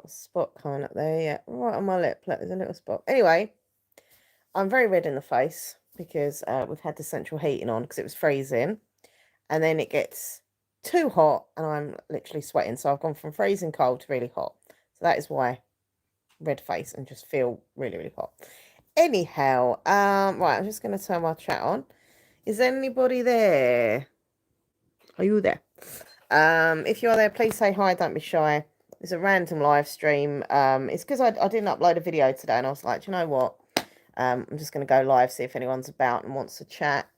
spot coming up there, yeah. Right on my lip, look, there's a little spot. Anyway, I'm very red in the face because we've had the central heating on because it was freezing. And then it gets too hot and I'm literally sweating. So I've gone from freezing cold to really hot. So that is why red face and just feel really, really hot. Anyhow, right, I'm just going to turn my chat on. Is there anybody there? Are you there? If you're there, please say hi, don't be shy. It's a random live stream. It's because I didn't upload a video today and I was like, do you know what? I'm just going to go live, see if anyone's about and wants to chat.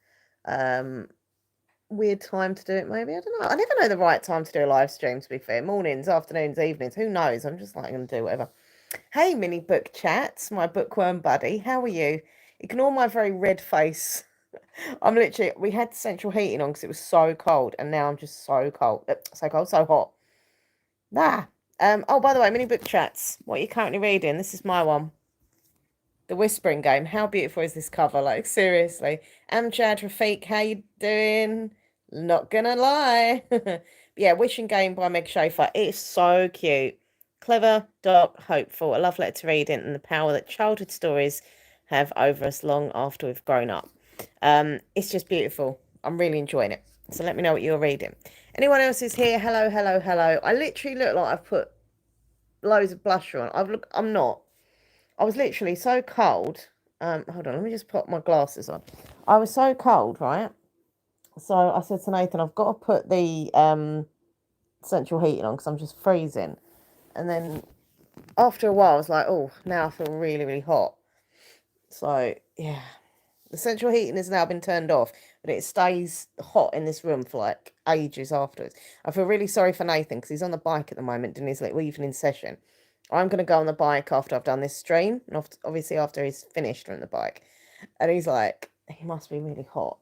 Weird time to do it, maybe. I don't know. I never know the right time to do a live stream, to be fair. Mornings, afternoons, evenings, who knows? I'm just like going to do whatever. Hey, mini book chats, my bookworm buddy. How are you? Ignore my very red face. I'm literally, we had central heating on because it was so cold, and now I'm just so cold. So cold, so hot. Ah. Oh, by the way, mini book chats. What are you currently reading? This is my one. The Whispering Game. How beautiful is this cover? Like, seriously. Amjad Rafiq, how you doing? Not gonna lie. Yeah, Wishing Game by Meg Schaefer. It's so cute. Clever, dark, hopeful. A love letter to read in and the power that childhood stories have over us long after we've grown up. It's just beautiful. I'm really enjoying it. So let me know what you're reading. Anyone else is here? Hello, hello, hello. I literally look like I've put loads of blusher on. I'm not. I was literally so cold. Hold on, let me just put my glasses on. I was so cold, right? So I said to Nathan, I've got to put the central heating on because I'm just freezing. And then after a while, I was like, oh, now I feel really, really hot. So yeah, the central heating has now been turned off, but it stays hot in this room for like ages afterwards. I feel really sorry for Nathan because he's on the bike at the moment doing his little evening session. I'm going to go on the bike after I've done this stream, and obviously after he's finished on the bike. And he's like, he must be really hot.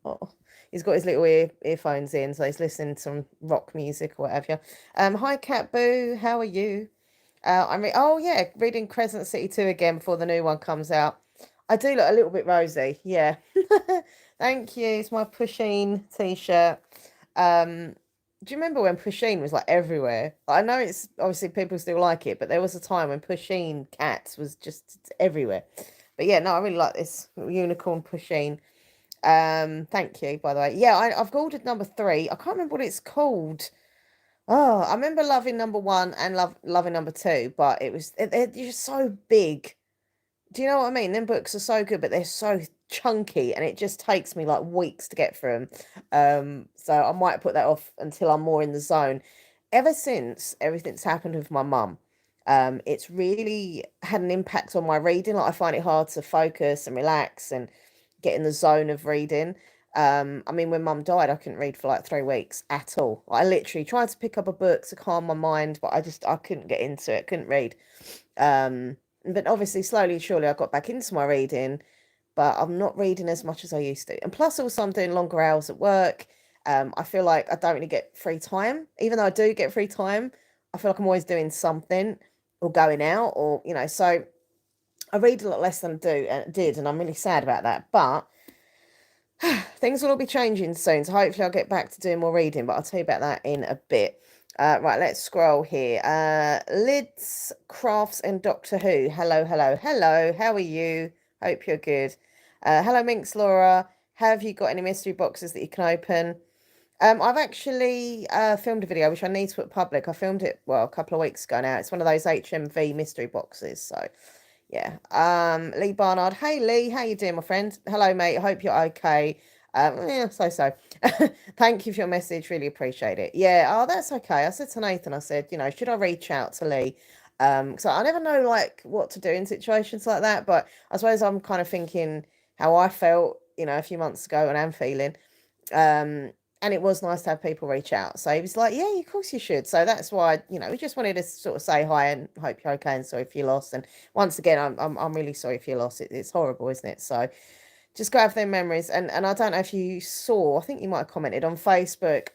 Oh, he's got his little earphones in, so he's listening to some rock music or whatever. Hi Cat Boo, how are you? Oh yeah, reading Crescent City 2 again before the new one comes out. I do look a little bit rosy, yeah. Thank you. It's my Pusheen t-shirt. Do you remember when Pusheen was like everywhere? I know it's obviously people still like it, but there was a time when Pusheen cats was just everywhere. But yeah, no, I really like this unicorn Pusheen. Thank you, by the way. Yeah, I've ordered number 3. I can't remember what it's called. Oh, I remember loving number 1 and loving number 2, but they're just so big. Do you know what I mean? Them books are so good, but they're so chunky, and it just takes me like weeks to get through them. So I might put that off until I'm more in the zone. Ever since everything's happened with my mum, it's really had an impact on my reading. Like I find it hard to focus and relax and get in the zone of reading. I mean, when mum died, I couldn't read for like 3 weeks at all. I literally tried to pick up a book to calm my mind, but I couldn't get into it, couldn't read. But obviously, slowly, surely, I got back into my reading, but I'm not reading as much as I used to. And plus, also, I'm doing longer hours at work. I feel like I don't really get free time. Even though I do get free time, I feel like I'm always doing something or going out or, so I read a lot less than I did, and I'm really sad about that. But things will all be changing soon, so hopefully I'll get back to doing more reading, but I'll tell you about that in a bit. Right, let's scroll here. Lids, Crafts, and Doctor Who. Hello, hello, hello. How are you? Hope you're good. Hello, Minx Laura. Have you got any mystery boxes that you can open? I've actually filmed a video, which I need to put public. I filmed it, well, a couple of weeks ago now. It's one of those HMV mystery boxes, so yeah. Lee Barnard. Hey Lee, how you doing, my friend? Hello, mate. Hope you're okay. Yeah, so. Thank you for your message. Really appreciate it. Yeah, oh, that's okay. I said to Nathan, I said, should I reach out to Lee? So I never know like what to do in situations like that, but I suppose I'm kind of thinking how I felt, a few months ago and I'm feeling. And it was nice to have people reach out. So he was like, yeah, of course you should. So that's why, we just wanted to sort of say hi and hope you're okay and sorry if you lost. And once again, I'm really sorry if you lost. It's horrible, isn't it? So just go have their memories. And I don't know if you saw, I think you might have commented on Facebook.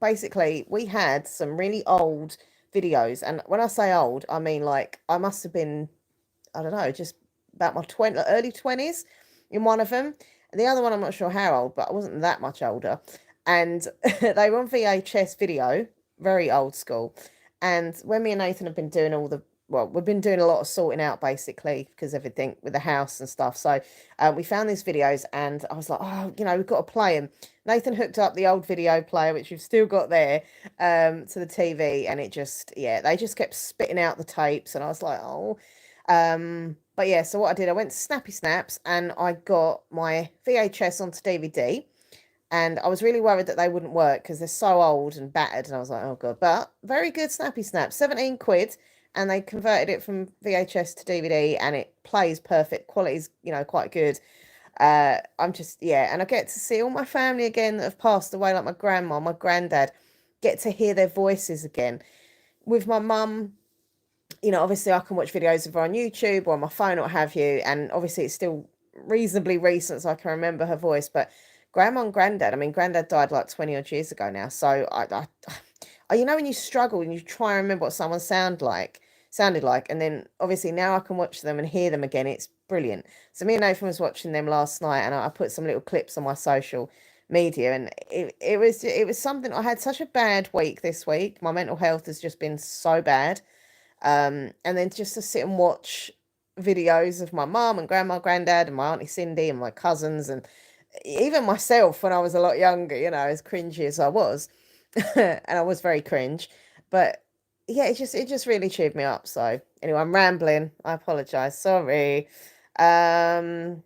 Basically, we had some really old videos. And when I say old, I mean like I must have been, I don't know, just about my early 20s in one of them. And the other one, I'm not sure how old, but I wasn't that much older. And they were on VHS video, very old school. And when me and Nathan have been doing we've been doing a lot of sorting out basically because everything with the house and stuff. So we found these videos and I was like, oh, we've got to play them. Nathan hooked up the old video player, which we've still got there, to the TV, and it just, yeah, they just kept spitting out the tapes, and I was like, oh. But yeah, so what I did, I went to Snappy Snaps and I got my VHS onto DVD. And I was really worried that they wouldn't work because they're so old and battered. And I was like, oh God. But very good Snappy Snap, 17 quid. And they converted it from VHS to DVD and it plays perfect. Quality's, quite good. I'm just, yeah. And I get to see all my family again that have passed away, like my grandma, my granddad, get to hear their voices again. With my mum, obviously I can watch videos of her on YouTube or on my phone or what have you. And obviously it's still reasonably recent, so I can remember her voice. But grandma and granddad, I mean, granddad died like 20 odd years ago now. So when you struggle and you try and remember what someone sounded like, and then obviously now I can watch them and hear them again. It's brilliant. So me and Nathan was watching them last night, and I put some little clips on my social media, and it was something. I had such a bad week this week. My mental health has just been so bad. And then just to sit and watch videos of my mum and grandma, granddad, and my auntie Cindy and my cousins, and even myself when I was a lot younger, as cringy as I was, and I was very cringe, but yeah, it just really cheered me up. So anyway, I'm rambling. I apologize. Sorry. Yeah,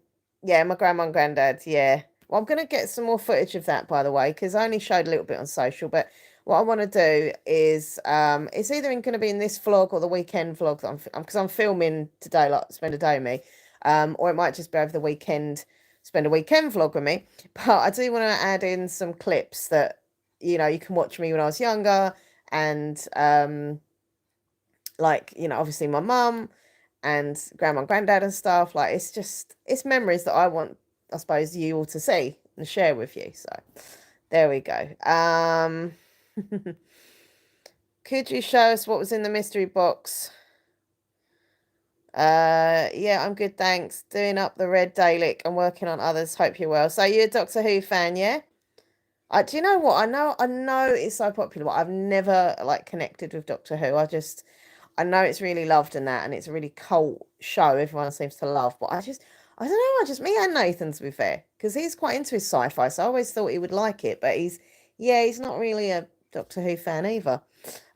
my grandma and granddad. Yeah. Well, I'm gonna get some more footage of that, by the way, because I only showed a little bit on social. But what I want to do is, it's either going to be in this vlog or the weekend vlog that because I'm filming today, like spend a day with me, or it might just be over the weekend, spend a weekend vlog with me. But I do want to add in some clips that you can watch me when I was younger, and obviously my mum and grandma and granddad and stuff. Like it's memories that I want, I suppose, you all to see and share with you. So there we go. Could you show us what was in the mystery box? Yeah, I'm good, thanks. Doing up the Red Dalek and working on others. Hope you're well. So you're a Doctor Who fan, yeah? Do you know what? I know it's so popular, but I've never connected with Doctor Who. I know it's really loved and that, and it's a really cult show. Everyone seems to love, but I don't know. Me and Nathan, to be fair, because he's quite into his sci-fi, so I always thought he would like it. But he's not really a Doctor Who fan either.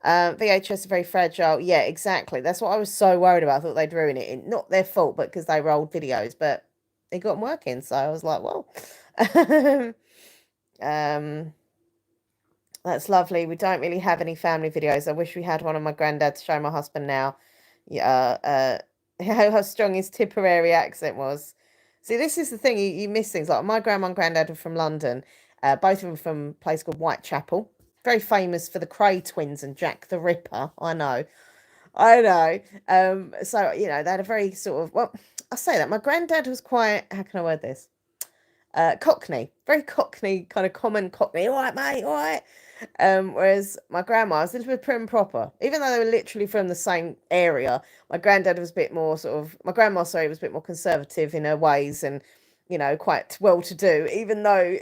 VHS are very fragile. Yeah, exactly. That's what I was so worried about. I thought they'd ruin it. Not their fault, but because they were old videos. But they got them working, so I was like, well. That's lovely. We don't really have any family videos. I wish we had one of my granddad to show my husband now. Yeah, how strong his Tipperary accent was. See, this is the thing, you miss things. Like my grandma and granddad were from London, both of them from a place called Whitechapel. Very famous for the Cray twins and Jack the Ripper. I know. I know. So, they had a very sort of, well, I say that. My granddad was quite, how can I word this? Cockney, very Cockney, kind of common Cockney. All right, mate, all right. Whereas my grandma was a little bit prim and proper, even though they were literally from the same area. My granddad was a bit more my grandma, sorry, was a bit more conservative in her ways and, quite well to do, even though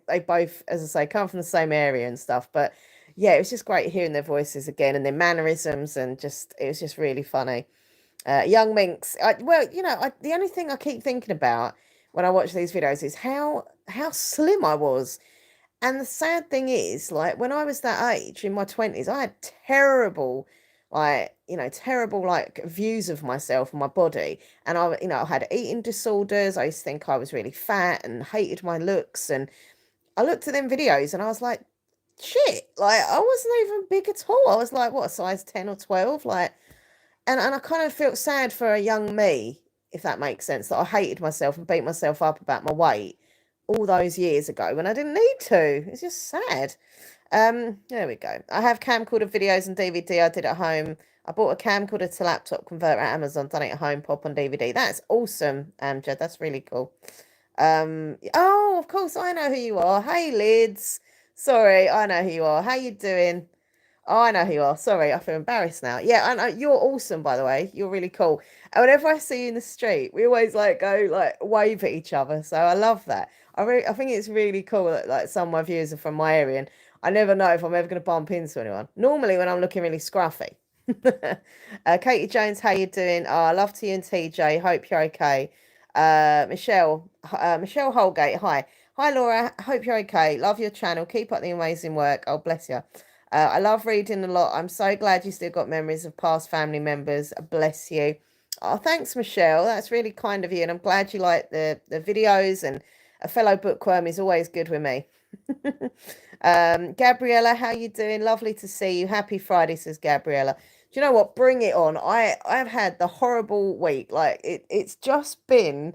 they both, as I say, come from the same area and stuff. But yeah, it was just great hearing their voices again and their mannerisms, and it was just really funny. Young Minx, the only thing I keep thinking about when I watch these videos is how slim I was. And the sad thing is, when I was that age in my 20s, I had terrible, terrible views of myself and my body. And I had eating disorders. I used to think I was really fat and hated my looks. And I looked at them videos and I was like, shit, I wasn't even big at all. I was like, what, a size 10 or 12? And I kind of felt sad for a young me, if that makes sense, that I hated myself and beat myself up about my weight all those years ago when I didn't need to. It's just sad. There we go. I have camcorder videos and DVD I did at home. I bought a camcorder to laptop converter at Amazon, done it at home, pop on DVD. That's awesome, Amjad. That's really cool. Oh, of course, I know who you are. Hey, Lids. Sorry, I know who you are. How you doing? Oh, I know who you are. Sorry, I feel embarrassed now. Yeah, I know you're awesome, by the way. You're really cool. And whenever I see you in the street, we always go wave at each other. So I love that. I think it's really cool that some of my viewers are from my area, and I never know if I'm ever going to bump into anyone. Normally, when I'm looking really scruffy. Katie Jones, how you doing? Oh, love to you and TJ. Hope you're okay. Michelle Holgate, hi. Hi, Laura. Hope you're okay. Love your channel. Keep up the amazing work. Oh, bless you. I love reading a lot. I'm so glad you still got memories of past family members. Bless you. Oh, thanks, Michelle. That's really kind of you. And I'm glad you like the videos, and a fellow bookworm is always good with me. Gabriella, how you doing? Lovely to see you. Happy Friday, says Gabriella. Do you know what? Bring it on. I've had the horrible week. Like it's just been,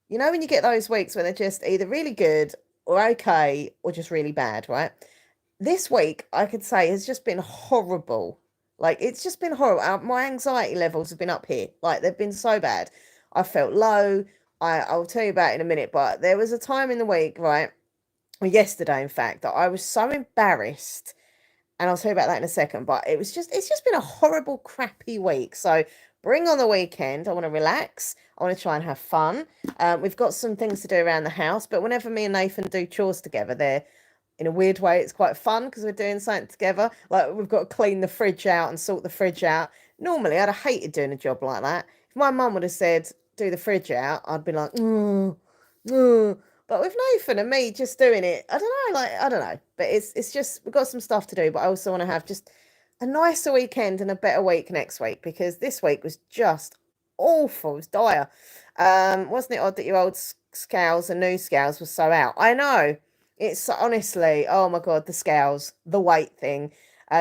you know, when you get those weeks when they're just either really good or okay or just really bad, right? This week I could say has just been horrible. Like it's just been horrible. My anxiety levels have been up here. Like they've been so bad. I felt low. I'll tell you about it in a minute, but there was a time in the week, right? Or yesterday, in fact, that I was so embarrassed, and I'll tell you about that in a second. But it's just been a horrible, crappy week. So bring on the weekend. I want to relax. I want to try and have fun. We've got some things to do around the house, but whenever me and Nathan do chores together, they're in a weird way, it's quite fun because we're doing something together. Like we've got to clean the fridge out and sort the fridge out. Normally, I'd have hated doing a job like that. If my mum would have said, do the fridge out, I'd be like, but with Nathan and me just doing it, I don't know, like I don't know. But it's just we've got some stuff to do, but I also want to have just a nicer weekend and a better week next week because this week was just awful. It was dire. Wasn't it odd that your old scales and new scales were so out? I know. It's honestly, oh my God, the scales, the weight thing.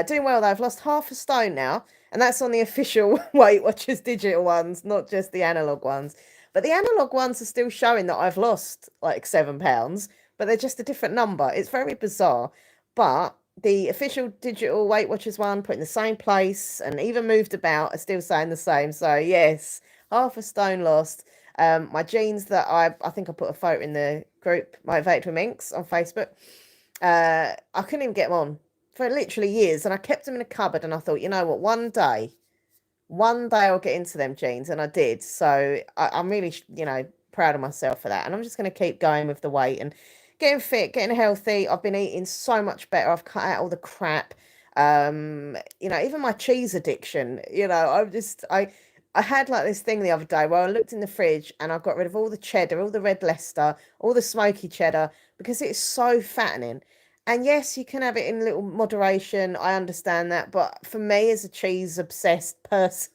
Doing well though. I've lost half a stone now, and that's on the official Weight Watchers digital ones, not just the analog ones. But the analog ones are still showing that I've lost like 7 pounds, but they're just a different number. It's very bizarre. But the official digital Weight Watchers one, put in the same place and even moved about, are still saying the same. So yes, half a stone lost. My jeans that I think I put a photo in the group Motivated with Minx on Facebook. I couldn't even get them on for literally years, and I kept them in a cupboard. And I thought, you know what, one day I'll get into them jeans, and I did. So I'm really, you know, proud of myself for that. And I'm just going to keep going with the weight and getting fit, getting healthy. I've been eating so much better. I've cut out all the crap. You know, even my cheese addiction. You know, I had like this thing the other day where I looked in the fridge and I got rid of all the cheddar, all the red Leicester, all the smoky cheddar because it's so fattening. And yes, you can have it in little moderation. I understand that, but for me, as a cheese obsessed person,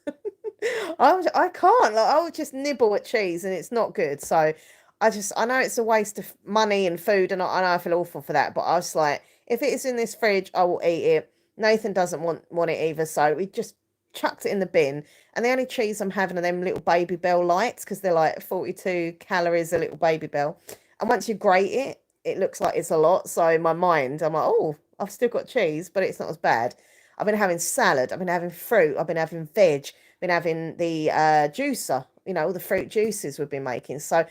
I can't. Like, I would just nibble at cheese, and it's not good. So I know it's a waste of money and food, and I know I feel awful for that. But I was like, if it is in this fridge, I will eat it. Nathan doesn't want it either, so we just chucked it in the bin. And the only cheese I'm having are them little Baby Bell lights because they're like 42 calories a little Baby Bell. And once you grate it, it looks like it's a lot. So in my mind, I'm like, oh, I've still got cheese, but it's not as bad. I've been having salad. I've been having fruit. I've been having veg. Been having the juicer. You know, all the fruit juices we've been making. So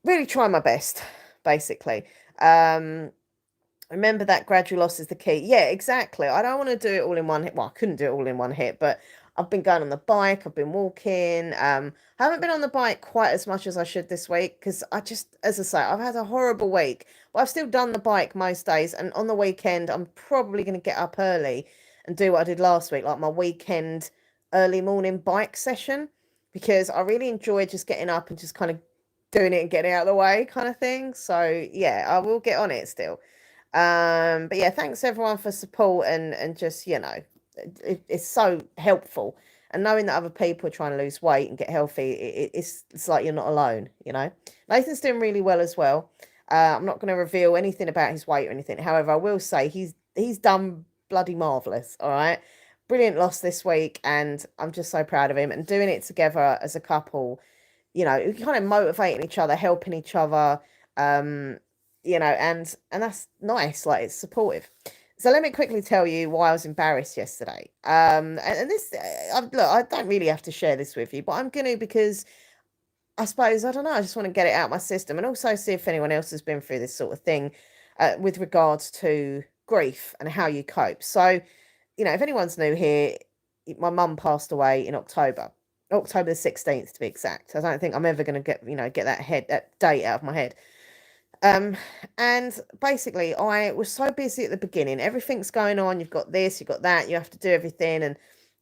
really trying my best, basically. Remember that gradual loss is the key. Yeah, exactly. I don't want to do it all in one hit. Well, I couldn't do it all in one hit, but I've been going on the bike. I've been walking. I haven't been on the bike quite as much as I should this week because I just, as I say, I've had a horrible week. But I've still done the bike most days, and on the weekend, I'm probably going to get up early and do what I did last week, like my weekend early morning bike session, because I really enjoy just getting up and just kind of doing it and getting out of the way kind of thing. So yeah, I will get on it still. But yeah, thanks everyone for support and just, you know, it's so helpful. And knowing that other people are trying to lose weight and get healthy, it's like you're not alone, you know. Nathan's doing really well as well. I'm not going to reveal anything about his weight or anything. However, I will say he's done bloody marvelous. All right, brilliant loss this week, and I'm just so proud of him. And doing it together as a couple, you know, kind of motivating each other, helping each other. You know, and that's nice. Like it's supportive. So let me quickly tell you why I was embarrassed yesterday. And this, look, I don't really have to share this with you, but I'm going to because I suppose, I don't know, I just want to get it out of my system and also see if anyone else has been through this sort of thing with regards to grief and how you cope. So, you know, if anyone's new here, my mum passed away in October the 16th to be exact. I don't think I'm ever going to get, you know, get that date out of my head. Um, and basically, I was so busy at the beginning. Everything's going on. You've got this, you've got that. You have to do everything, and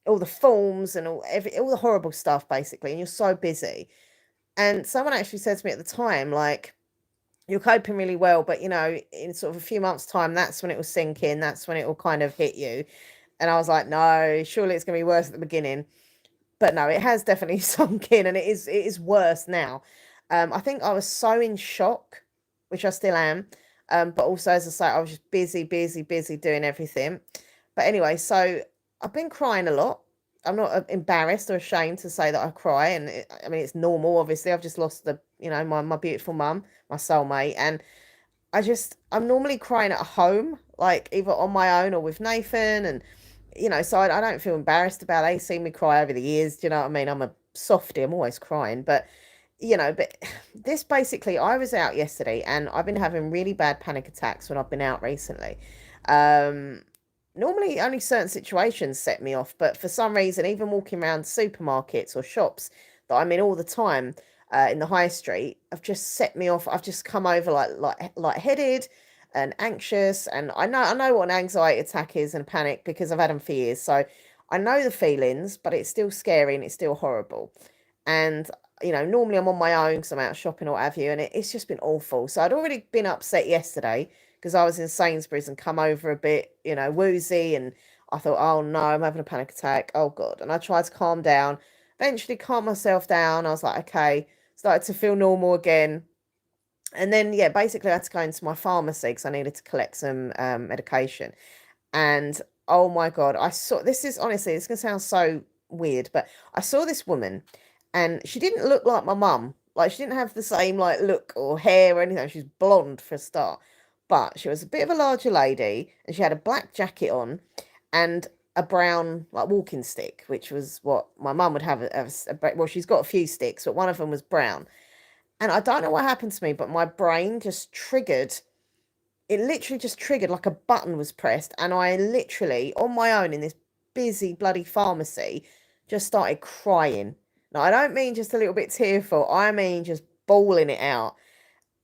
all the forms and all the horrible stuff, basically. And you're so busy. And someone actually said to me at the time, like, you're coping really well, but in sort of a few months' time, that's when it will sink in. That's when it will kind of hit you. And I was like, no, surely it's going to be worse at the beginning. But no, it has definitely sunk in, and it is worse now. I think I was so in shock, which I still am. But also, as I say, I was just busy, busy, busy doing everything. But anyway, so I've been crying a lot. I'm not embarrassed or ashamed to say that I cry, and I mean it's normal. Obviously, I've just lost my beautiful mum, my soulmate, and I'm normally crying at home, like either on my own or with Nathan, and so I don't feel embarrassed about it. They've seen me cry over the years. Do you know what I mean? I'm a softie. I'm always crying, but but this basically, I was out yesterday, and I've been having really bad panic attacks when I've been out recently. Um, Normally, only certain situations set me off, but for some reason, even walking around supermarkets or shops that I'm in all the time in the high street, have just set me off. I've just come over like headed and anxious, and I know what an anxiety attack is and panic because I've had them for years. So I know the feelings, but it's still scary and it's still horrible. And normally I'm on my own because I'm out shopping or what have you, and it's just been awful. So I'd already been upset yesterday because I was in Sainsbury's and come over a bit, woozy, and I thought, oh no, I'm having a panic attack. Oh God. And I tried to calm down, eventually calm myself down. I was like, okay, started to feel normal again. And then, yeah, basically I had to go into my pharmacy because I needed to collect some medication. And oh my God, I saw, this is honestly, it's going to sound so weird, but I saw this woman and she didn't look like my mum. Like, she didn't have the same like look or hair or anything. She's blonde for a start, but she was a bit of a larger lady, and she had a black jacket on and a brown like walking stick, which was what my mum would have. Well, she's got a few sticks, but one of them was brown. And I don't know what happened to me, but my brain just triggered. It literally just triggered like a button was pressed, and I literally, on my own in this busy bloody pharmacy, just started crying. Now, I don't mean just a little bit tearful, I mean just bawling it out.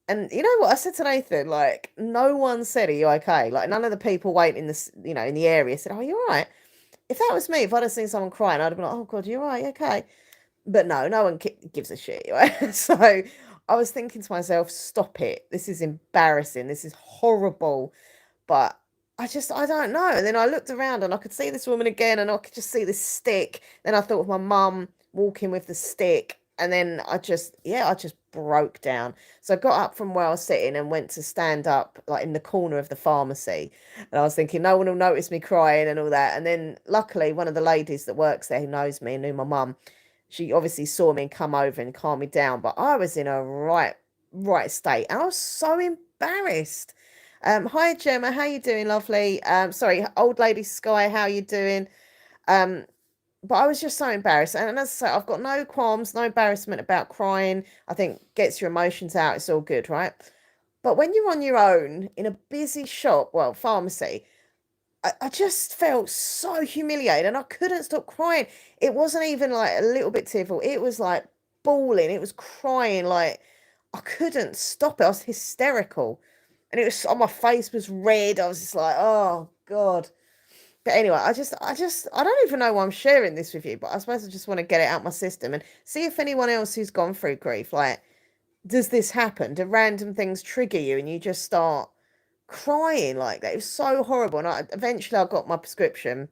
And you know what? I said to Nathan, like, no one said, "Are you okay?" Like, none of the people waiting in this, in the area said, "Oh, you all right?" If that was me, if I'd have seen someone crying, I'd have been like, "Oh God, you all right? You okay?" But no, no one gives a shit. Right? So I was thinking to myself, stop it. This is embarrassing. This is horrible. But I don't know. And then I looked around and I could see this woman again, and I could just see this stick. Then I thought of my mum walking with the stick. And then I just broke down. So I got up from where I was sitting and went to stand up like in the corner of the pharmacy. And I was thinking, no one will notice me crying and all that. And then luckily, one of the ladies that works there who knows me and knew my mum, she obviously saw me and come over and calm me down. But I was in a right state, and I was so embarrassed. Hi Gemma, how you doing, lovely? Sorry, old lady Sky, how you doing? Um, but I was just so embarrassed, and as I say, I've got no qualms, no embarrassment about crying. I think gets your emotions out, it's all good, right? But when you're on your own in a busy shop, well, pharmacy, I just felt so humiliated, and I couldn't stop crying. It wasn't even like a little bit tearful. It was like bawling. It was crying. Like I couldn't stop it. I was hysterical, and it was on my face was red. I was just like, oh God. But anyway, I don't even know why I'm sharing this with you, but I suppose I just want to get it out my system and see if anyone else who's gone through grief, like, does this happen? Do random things trigger you and you just start crying like that? It was so horrible. And eventually I got my prescription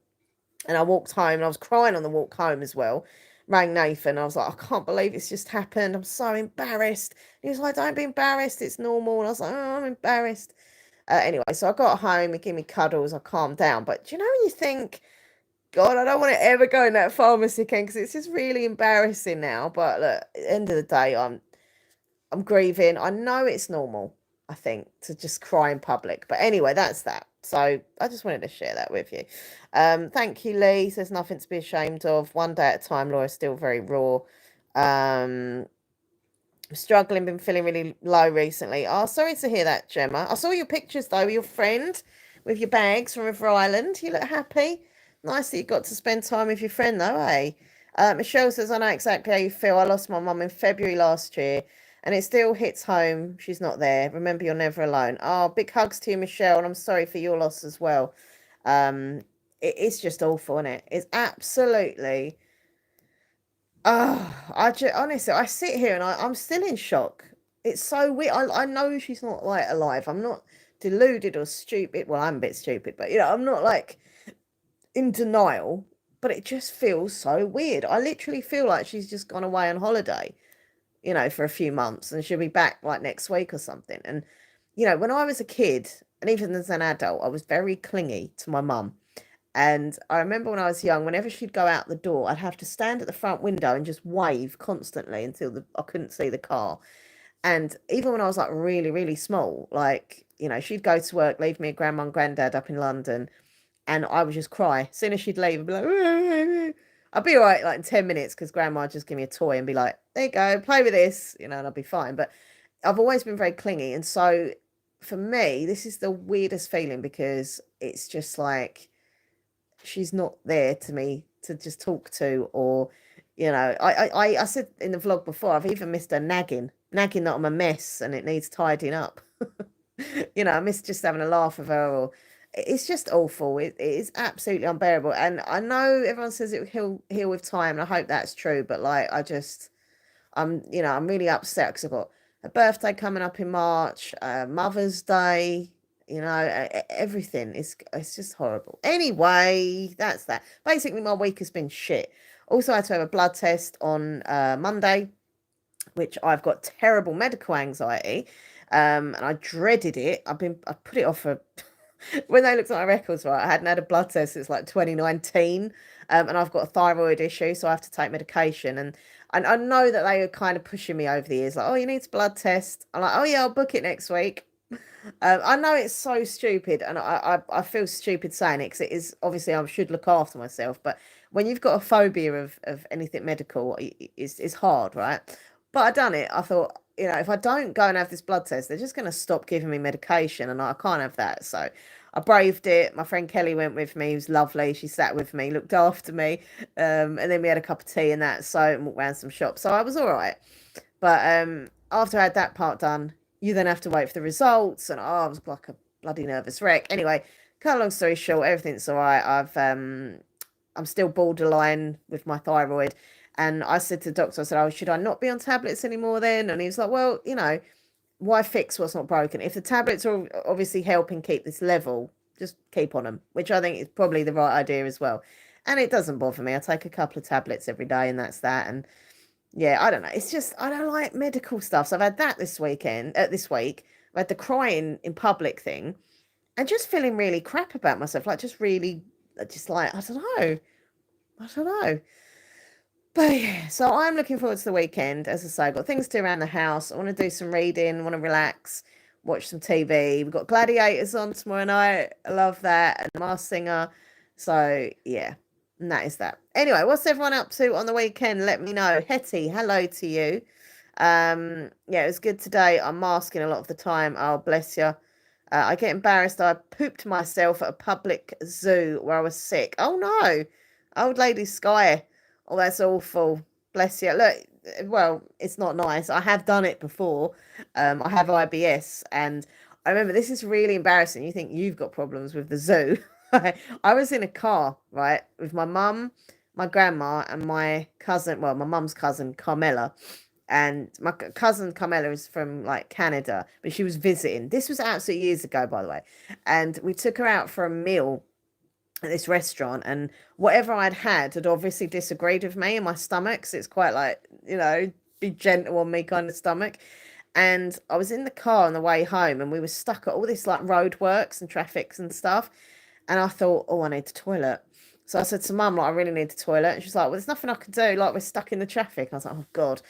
and I walked home, and I was crying on the walk home as well. Rang Nathan. I was like, I can't believe it's just happened. I'm so embarrassed. He was like, don't be embarrassed. It's normal. And I was like, oh, I'm embarrassed. Anyway, so I got home. He gave me cuddles. I calmed down. But do you know when you think, God, I don't want to ever go in that pharmacy again because it's just really embarrassing now. But look, at the end of the day, I'm grieving. I know it's normal, I think, to just cry in public. But anyway, that's that. So I just wanted to share that with you. Thank you, Lee. There's nothing to be ashamed of. One day at a time. Laura's still very raw. Um, Struggling, been feeling really low recently. Oh, sorry to hear that, Gemma. I saw your pictures though, with your friend with your bags from River Island. You look happy. Nice that you got to spend time with your friend though, eh? Michelle says, I know exactly how you feel. I lost my mum in February last year, And it still hits home. She's not there. Remember, you're never alone. Oh, big hugs to you, Michelle, and I'm sorry for your loss as well. It's just awful, isn't it? It's absolutely. Oh, honestly, I sit here and I'm still in shock. It's so weird. I know she's not like alive. I'm not deluded or stupid. Well, I'm a bit stupid, but I'm not like in denial. But it just feels so weird. I literally feel like she's just gone away on holiday, for a few months, and she'll be back like next week or something. And when I was a kid, and even as an adult, I was very clingy to my mum. And I remember when I was young, whenever she'd go out the door, I'd have to stand at the front window and just wave constantly until I couldn't see the car. And even when I was like really, really small, like, she'd go to work, leave me a grandma and granddad up in London, and I would just cry. As soon as she'd leave, I'd be like, I'd be all right like in 10 minutes because grandma would just give me a toy and be like, there you go, play with this, and I'd be fine. But I've always been very clingy. And so for me, this is the weirdest feeling because it's just like, she's not there to me to just talk to, or I said in the vlog before, I've even missed her nagging that I'm a mess and it needs tidying up. I miss just having a laugh with her, or it's just awful. It is absolutely unbearable, and I know everyone says it will heal with time, and I hope that's true, but like I'm really upset because I've got a birthday coming up in March, Mother's Day, everything. It's just horrible. Anyway, that's that. Basically, my week has been shit. Also, I had to have a blood test on Monday, which I've got terrible medical anxiety, and I dreaded it. I put it off for when they looked at my records, right? I hadn't had a blood test since like 2019, and I've got a thyroid issue, so I have to take medication. And I know that they were kind of pushing me over the years, like, oh, you need a blood test. I'm like, oh yeah, I'll book it next week. I know it's so stupid, and I feel stupid saying it because it is obviously I should look after myself, but when you've got a phobia of anything medical, it's hard, right? But I done it. I thought, if I don't go and have this blood test, they're just going to stop giving me medication, and I can't have that. So I braved it. My friend Kelly went with me, who's lovely. She sat with me, looked after me, and then we had a cup of tea and that, so and walked around some shops. So I was all right. But after I had that part done, you then have to wait for the results, and I was like a bloody nervous wreck. Anyway, cut a long story short, everything's all right. I'm still borderline with my thyroid, and I said to the doctor, I said, oh, should I not be on tablets anymore then? And he was like, well, why fix what's not broken? If the tablets are obviously helping keep this level, just keep on them, which I think is probably the right idea as well. And it doesn't bother me. I take a couple of tablets every day, and that's that. And yeah, I don't know. It's just I don't like medical stuff. So I've had that this week. I've had the crying in public thing, and just feeling really crap about myself. Like just really, just like I don't know. But yeah, so I'm looking forward to the weekend. As I say, I've got things to do around the house. I want to do some reading. Want to relax, watch some TV. We've got Gladiators on tomorrow night. I love that, and Masked Singer. So yeah. And that is that. Anyway, what's everyone up to on the weekend? Let me know. Hetty, hello to you. Yeah, it was good today. I'm masking a lot of the time. Oh, bless you. I get embarrassed. I pooped myself at a public zoo where I was sick. Oh no, old lady Sky. Oh, that's awful. Bless you. Look, well, it's not nice. I have done it before. I have IBS, and I remember this is really embarrassing. You think you've got problems with the zoo. I was in a car, right, with my mum, my grandma, and my cousin. Well, my mum's cousin, Carmela. And my cousin Carmela is from like Canada, but she was visiting. This was absolutely years ago, by the way. And we took her out for a meal at this restaurant, and whatever I'd had obviously disagreed with me and my stomach, because it's quite like, be gentle on me kind of stomach. And I was in the car on the way home, and we were stuck at all this like roadworks and traffics and stuff. And I thought, oh, I need to toilet. So I said to mum, like, I really need to toilet. And she's like, well, there's nothing I can do. Like, we're stuck in the traffic. I was like, oh, God.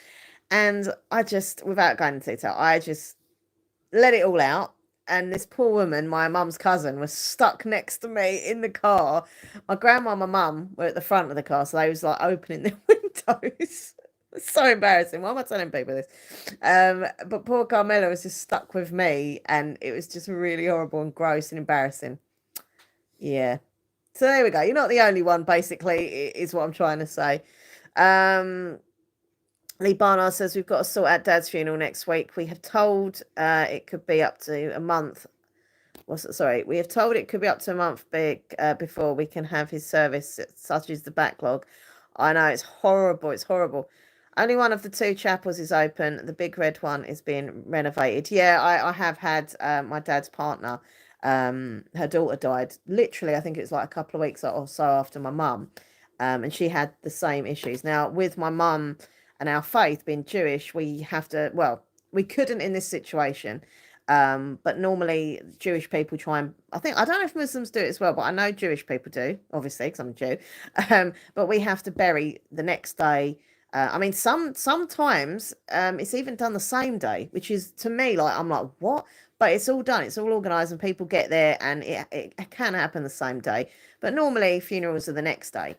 And I just, without going into detail, I just let it all out. And this poor woman, my mum's cousin, was stuck next to me in the car. My grandma and my mum were at the front of the car, so they was like opening their windows. It's so embarrassing. Why am I telling people this? But poor Carmela was just stuck with me, and it was just really horrible and gross and embarrassing. Yeah. So there we go. You're not the only one, basically, is what I'm trying to say. Um, Lee Barnard says we've got to sort out Dad's funeral next week. We have told it could be up to a month. We have told it could be up to a month before we can have his service, such as the backlog. I know, it's horrible. It's horrible. Only one of the two chapels is open. The big red one is being renovated. Yeah, I have had my dad's partner. Her daughter died. Literally, I think it was like a couple of weeks or so after my mum. And she had the same issues. Now, with my mum and our faith being Jewish, we have to, well, we couldn't in this situation. But normally Jewish people try and, I don't know if Muslims do it as well, but I know Jewish people do, obviously, because I'm a Jew. But we have to bury the next day. I mean, sometimes it's even done the same day, which is to me like, I'm like, what? But it's all done, it's all organised, and people get there, and it can happen the same day. But normally funerals are the next day.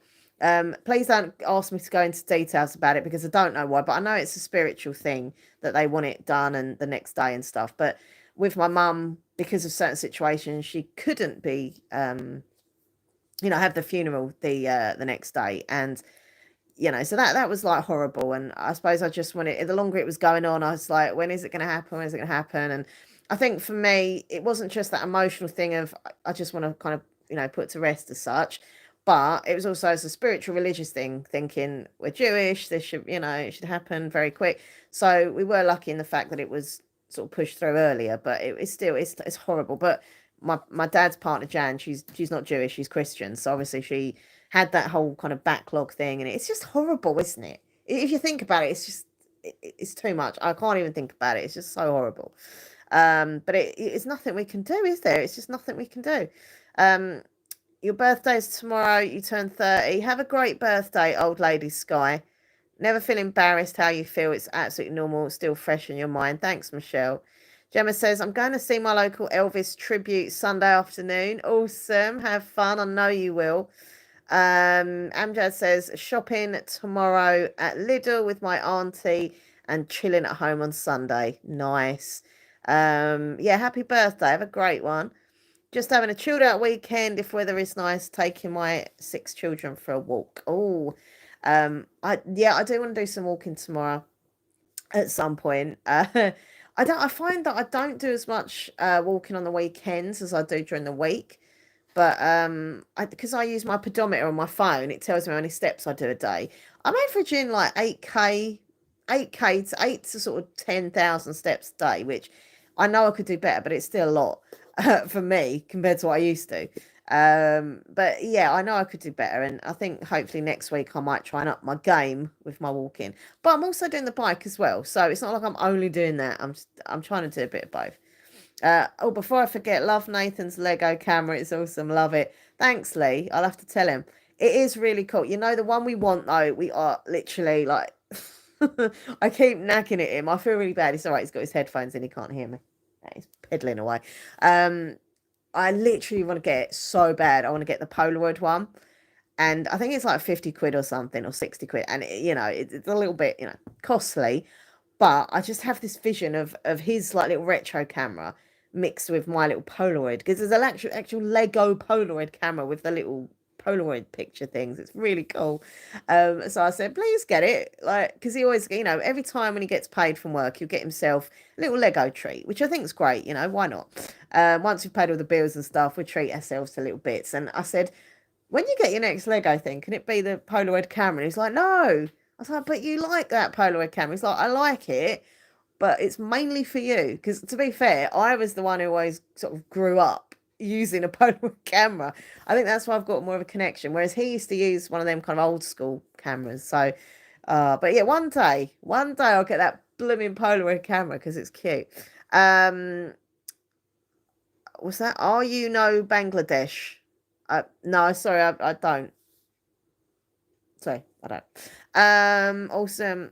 Please don't ask me to go into details about it because I don't know why, but I know it's a spiritual thing that they want it done and the next day and stuff. But with my mum, because of certain situations, she couldn't be, have the funeral the next day, and so that was like horrible. And I suppose I just wanted, the longer it was going on, I was like, when is it going to happen? When is it going to happen? And I think for me, it wasn't just that emotional thing of I just want to kind of put to rest as such. But it was also as a spiritual religious thing, thinking we're Jewish, this should, it should happen very quick. So we were lucky in the fact that it was sort of pushed through earlier, but it's still, it's horrible. But my dad's partner, Jan, she's not Jewish, she's Christian. So obviously she had that whole kind of backlog thing, and it's just horrible, isn't it? If you think about it, it's just, it's too much. I can't even think about it. It's just so horrible. But it's nothing we can do, is there? It's just nothing we can do. Your birthday's tomorrow. You turn 30. Have a great birthday, old lady Sky. Never feel embarrassed how you feel. It's absolutely normal. Still fresh in your mind. Thanks, Michelle. Gemma says, I'm going to see my local Elvis tribute Sunday afternoon. Awesome. Have fun. I know you will. Amjad says, shopping tomorrow at Lidl with my auntie and chilling at home on Sunday. Nice. Yeah, happy birthday. Have a great one. Just having a chilled out weekend if weather is nice, taking my 6 children for a walk. Oh, I do want to do some walking tomorrow at some point. I find that I don't do as much walking on the weekends as I do during the week. But because I use my pedometer on my phone, it tells me how many steps I do a day. I'm averaging like 8k, 8k to 8 to sort of 10,000 steps a day, which I know I could do better, but it's still a lot for me compared to what I used to. But yeah, I know I could do better, and I think hopefully next week I might try and up my game with my walking. But I'm also doing the bike as well, so it's not like I'm only doing that. I'm trying to do a bit of both. Before I forget, love Nathan's Lego camera. It's awesome. Love it. Thanks, Lee. I'll have to tell him. It is really cool. The one we want, though, we are literally like, I keep nagging at him. I feel really bad. It's all right. He's got his headphones in. He can't hear me. He's peddling away. I literally want to get it so bad. I want to get the Polaroid one. And I think it's like 50 quid or something, or 60 quid. And, it's a little bit, costly. But I just have this vision of his like little retro camera mixed with my little Polaroid, because there's an actual Lego Polaroid camera with the little Polaroid picture things. It's really cool. So I said, please get it, like, because he always, every time when he gets paid from work, he'll get himself a little Lego treat, which I think is great. Why not? Once we've paid all the bills and stuff, we treat ourselves to little bits. And I said, when you get your next Lego thing, can it be the Polaroid camera? And he's like, no. I was like, but you like that Polaroid camera? He's like, I like it, but it's mainly for you. Because to be fair, I was the one who always sort of grew up using a Polaroid camera. I think that's why I've got more of a connection. Whereas he used to use one of them kind of old school cameras. So, but yeah, one day I'll get that blooming Polaroid camera because it's cute. What's that? Are you no Bangladesh? No, sorry, I don't. Sorry, I don't. Awesome.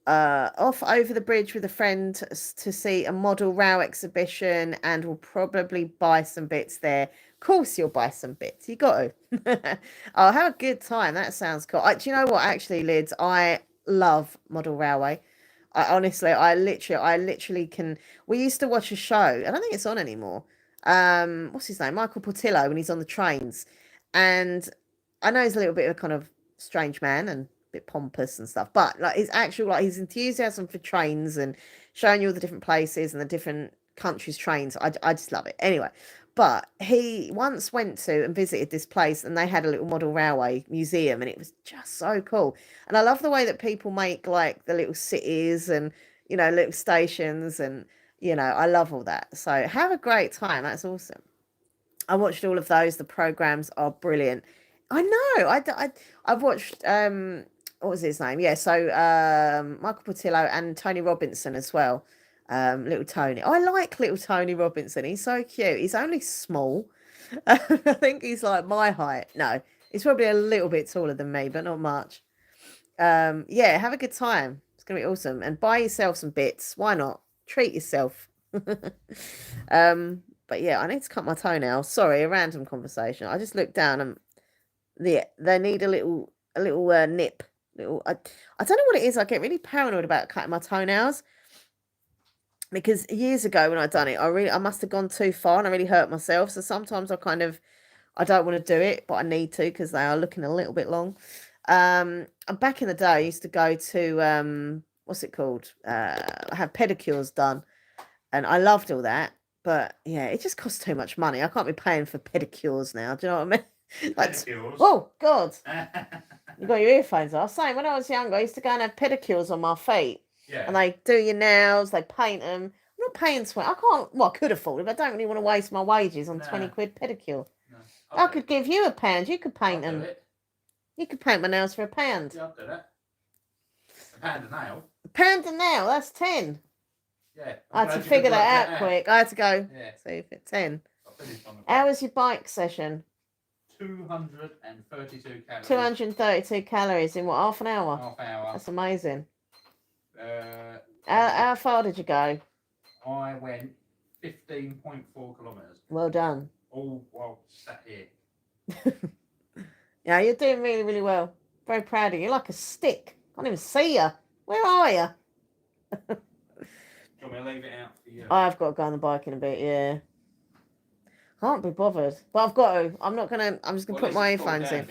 Off over the bridge with a friend to see a model row exhibition, and we'll probably buy some bits there. Of course, you'll buy some bits. You got to. Oh, have a good time. That sounds cool. Do you know what? Actually, Lids, I love Model Railway. I literally can. We used to watch a show. I don't think it's on anymore. What's his name? Michael Portillo, when he's on the trains, and I know he's a little bit of a kind of strange man and bit pompous and stuff. But like his actual, like his enthusiasm for trains and showing you all the different places and the different countries' trains, I just love it. Anyway, but he once went to and visited this place, and they had a little model railway museum, and it was just so cool. And I love the way that people make like the little cities and little stations, and I love all that. So have a great time. That's awesome. I watched all of those. The programs are brilliant. I know. I've watched what was his name? Yeah, so Michael Portillo and Tony Robinson as well. Little Tony. I like little Tony Robinson. He's so cute. He's only small. I think he's like my height. No, he's probably a little bit taller than me, but not much. Yeah, have a good time. It's gonna be awesome. And buy yourself some bits. Why not? Treat yourself. But yeah, I need to cut my toenails. Sorry, a random conversation. I just looked down and they need a little nip. I don't know what it is. I get really paranoid about cutting my toenails because years ago when I done it, I must have gone too far and I really hurt myself. So sometimes I don't want to do it, but I need to because they are looking a little bit long. And back in the day, I used to go to what's it called? Have pedicures done, and I loved all that. But yeah, it just costs too much money. I can't be paying for pedicures now. Do you know what I mean? Pedicures. Oh God, you got your earphones on. I was saying when I was younger, I used to go and have pedicures on my feet. Yeah. And they do your nails, they paint them. I'm not paying 20. I can't. Well, I could afford it, but I don't really want to waste my wages on 20 quid pedicure. No. I could give you £1. You could paint I'll them. do it. You could paint my nails for £1. Yeah, I'll do that. £1 a nail. £1 a nail. That's 10. Yeah. I had to figure that out quick. I had to go. Yeah. See if it's 10. How was your bike session? 232 calories. 232 calories in what, half an hour? Half hour. That's amazing. How far did you go? I went 15.4 kilometres. Well done. All while sat here. Yeah, you're doing really, really well. Very proud of you. You're like a stick. Can't even see you. Where are you? Do you want me to leave it out for you? I've got to go on the bike in a bit, yeah. Can't be bothered. But I've got to. I'm just going to put my earphones in.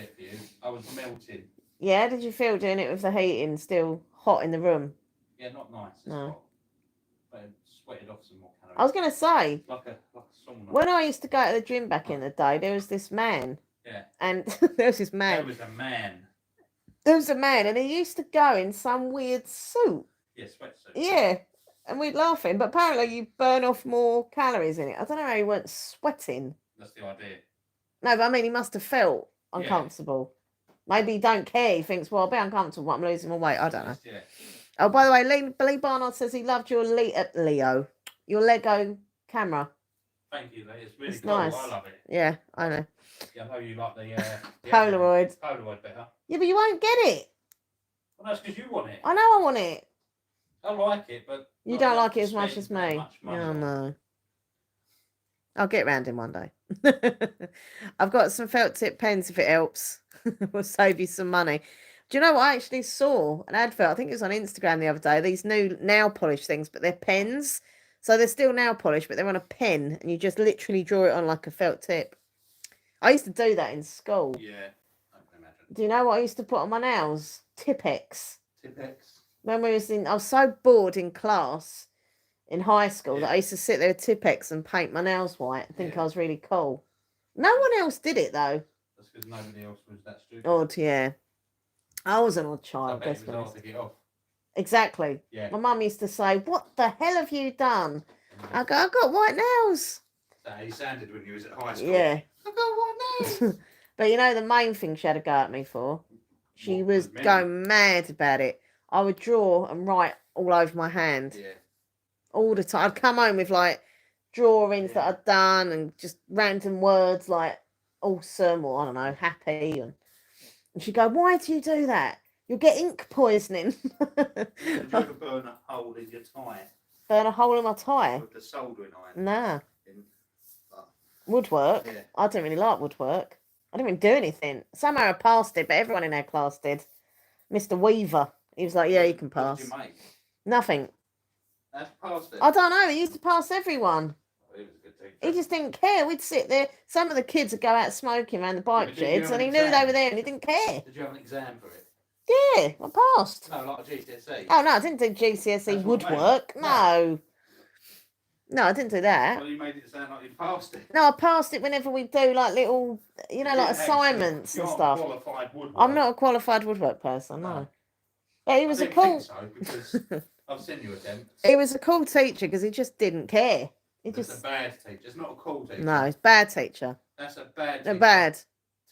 I was melting. Yeah, did you feel doing it with the heating still hot in the room? Yeah, not nice. It's no. Hot. But it sweated off some more calories. I was going to say, like a sauna. When I used to go to the gym back in the day, there was this man. Yeah. And there was this man. There was a man. There was a man, and he used to go in some weird suit. Yeah, sweatsuit. Yeah. And we'd laugh him, but apparently you burn off more calories in it. I don't know how he weren't sweating. That's the idea. No, but I mean, he must have felt uncomfortable. Yeah. Maybe he don't care. He thinks, well, I'll be uncomfortable, but I'm losing my weight. I don't know. Yeah. Oh, by the way, Lee Barnard says he loved your your Lego camera. Thank you, Lee. It's really cool. Nice. I love it. Yeah, I know. Yeah, I know you like the Polaroid. Polaroid better. Yeah, but you won't get it. Well, that's because you want it. I know I want it. I like it, but you don't like it as much as me. Yeah, no. I'll get round in one day. I've got some felt tip pens if it helps. We'll save you some money. Do you know what? I actually saw an advert, I think it was on Instagram the other day, these new nail polish things, but they're pens. So they're still nail polish, but they're on a pen, and you just literally draw it on like a felt tip. I used to do that in school. Yeah, I can imagine. Do you know what I used to put on my nails? Tipp-Ex. Tipp-Ex. When I was so bored in class in high school that I used to sit there with Tipp-Ex and paint my nails white. I think I was really cool. No one else did it though. That's because nobody else was that stupid. Odd, yeah. I was an odd child. I bet it was hard to get off. Exactly. Yeah. My mum used to say, "What the hell have you done?" I go, "I've got white nails." That's how you sounded when you was at high school. Yeah. I've got white nails. But you know the main thing she had a go at me for? She was going mad about it. I would draw and write all over my hand. Yeah. All the time. I'd come home with like drawings that I'd done and just random words like awesome or I don't know, happy. And she'd go, "Why do you do that? You'll get ink poisoning." Did you ever burn a hole in your tie? Burn a hole in my tie? With the soldering iron? Nah. Woodwork? Yeah. I don't really like woodwork. I didn't even do anything. Somehow I passed it, but everyone in our class did. Mr. Weaver. He was like, "Yeah, you can pass." What did you make? Nothing. That's passed it. I don't know. He used to pass everyone. He was a good teacher. He just didn't care. We'd sit there. Some of the kids would go out smoking around the bike sheds, and he knew they were there, and he didn't care. Did you have an exam for it? Yeah, I passed. No, like a GCSE. Oh no, I didn't do GCSE That's what I mean. woodwork. No. No, I didn't do that. Well, you made it sound like you passed it. No, I passed it whenever we do like little, like didn't assignments actually- and you stuff. aren't qualified woodwork. I'm not a qualified woodwork person, no. No. But he was I a didn't cool. think so, because I've seen you attempt. He was a cool teacher because he just didn't care. He That's just a bad teacher. It's not a cool teacher. no, he's a bad teacher. That's a bad teacher. They're bad.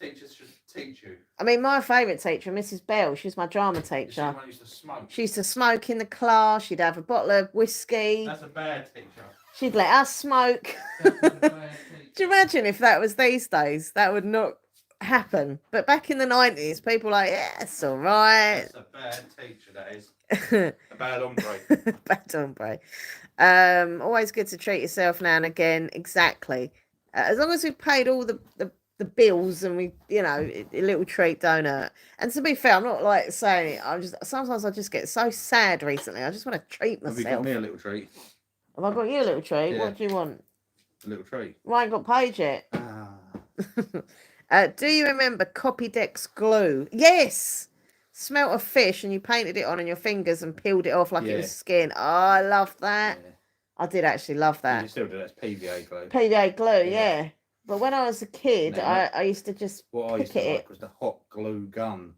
Teachers should teach you. I mean, my favourite teacher, Mrs. Bell, she was my drama Is she teacher. one who used to smoke? She used to smoke in the class. She'd have a bottle of whiskey. That's a bad teacher. She'd let us smoke. That's a bad Do teacher. you imagine if that was these days? That would not happen. But back in the 90s, people were like, yeah, it's all right. That's a bad teacher, that is. A bad hombre. Bad hombre. Always good to treat yourself now and again. Exactly. As long as we've paid all the bills and we, a little treat don't hurt. And to be fair, I'm not like saying it. Sometimes I just get so sad recently. I just want to treat Have you got myself. me a little treat? Have I got you a little treat? Yeah. What do you want? A little treat. Well, I ain't got paid yet. Ah. Do you remember Copydex glue? Yes. Smelt of fish and you painted it on your fingers and peeled it off like it Yeah. was skin. Oh, I love that. Yeah. I did actually love You that. still do that's PVA glue. PVA glue, Yeah. yeah. But when I was a kid, No, I used to just What I used pick to it. like was the hot glue gun.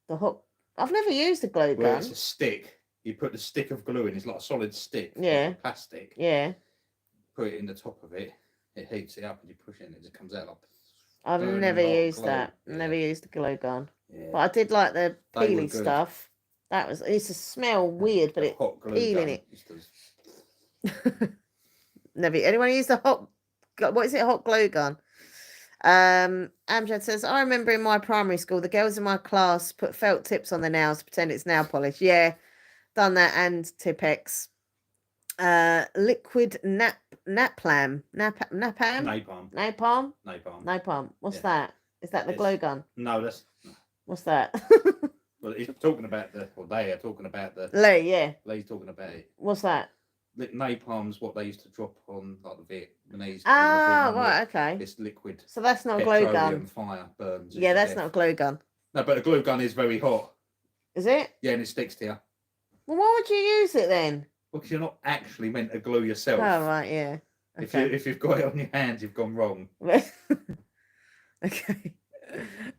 The hot. I've never used a glue Where gun. it's a stick. You put the stick of glue in. It's like a solid stick. Yeah. Like plastic. Yeah, Put it in the top of it. It heats it up and you push it and it just comes out like. I've burning never hot used glue. that. Yeah. Never used a glue gun. Yeah. But I did like the They were peely good. stuff. It used to smell weird, but The it hot glue peeling gun it. used to- Never. Anyone use the what is it? Hot glue gun. Amjad says, I remember in my primary school, the girls in my class put felt tips on their nails to pretend it's nail polish. Yeah, done that and Tipex. Liquid napalm. Napalm. Napalm? Napalm. Napalm. What's Yeah. that? Is that the It's- glue gun? No, that's. What's that? Well, he's talking about the. Well, they are talking about the. Lee, yeah. Lee's talking about it. What's that? Napalm's what they used to drop on like the Vietnamese. Ah, right, okay. This liquid So that's not a glue petroleum gun. fire burns. you Yeah, to that's death. not a glue gun. No, but a glue gun is very hot. Is it? Yeah, and it sticks to you. Well, why would you use it then? Well, 'cause you're not actually meant to glue yourself. Oh, right, yeah. Okay. If you've got it on your hands, you've gone wrong. Okay.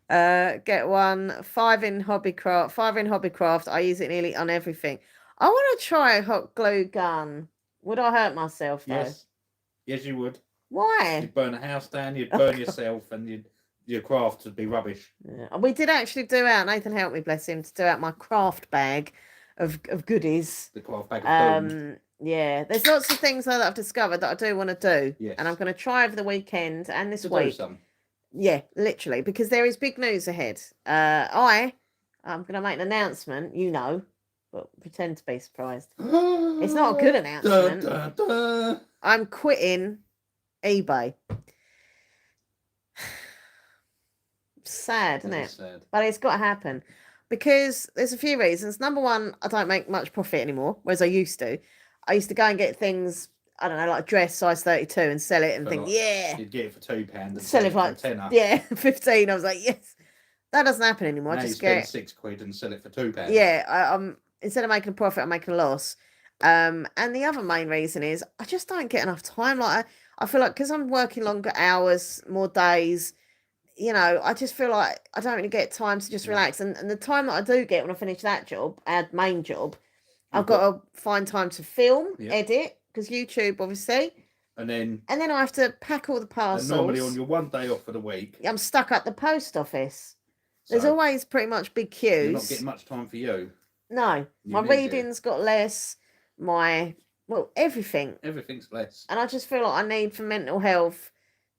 Get one. 5 in hobbycraft. I use it nearly on everything. I want to try a hot glue gun. Would I hurt myself though? Yes. Yes, you would. Why? You'd burn a house down, you'd Oh, burn God. yourself, and your craft would be rubbish. Yeah. We did actually do out. Nathan helped me, bless him, to do out my craft bag of goodies. The craft bag of doom. Yeah. There's lots of things though that I've discovered that I do want to do, Yes. and I'm going to try over the weekend and this To do week. some. Yeah, literally, because there is big news ahead. I'm going to make an announcement, but pretend to be surprised. It's not a good announcement. Dun, dun, dun. I'm quitting eBay. Sad, isn't That it? is sad. But it's got to happen because there's a few reasons. Number one, I don't make much profit anymore, whereas I used to. I used to go and get things, I don't know, like a dress size 32 and sell it and For think, like- yeah, You'd get it for £2 and sell it for for a like, tenner. yeah, 15. I was like, yes, that doesn't happen anymore. Now I you just spend get, £6 and sell it for £2. yeah, I'm instead of making a profit, I'm making a loss. And the other main reason is I just don't get enough time. Like I feel like because I'm working longer hours, more days, I just feel like I don't really get time to just Yeah. relax. And the time that I do get when I finish that job, our main job, I've You've got to find time to film, Yeah. edit, because YouTube, obviously. And then And then I have to pack all the and parcels. normally on your one day off of the week, I'm stuck at the post office. There's so always pretty much big you're not queues. getting much time for you. No, You my need to. reading's got less. Everything. Everything's less. And I just feel like I need for mental health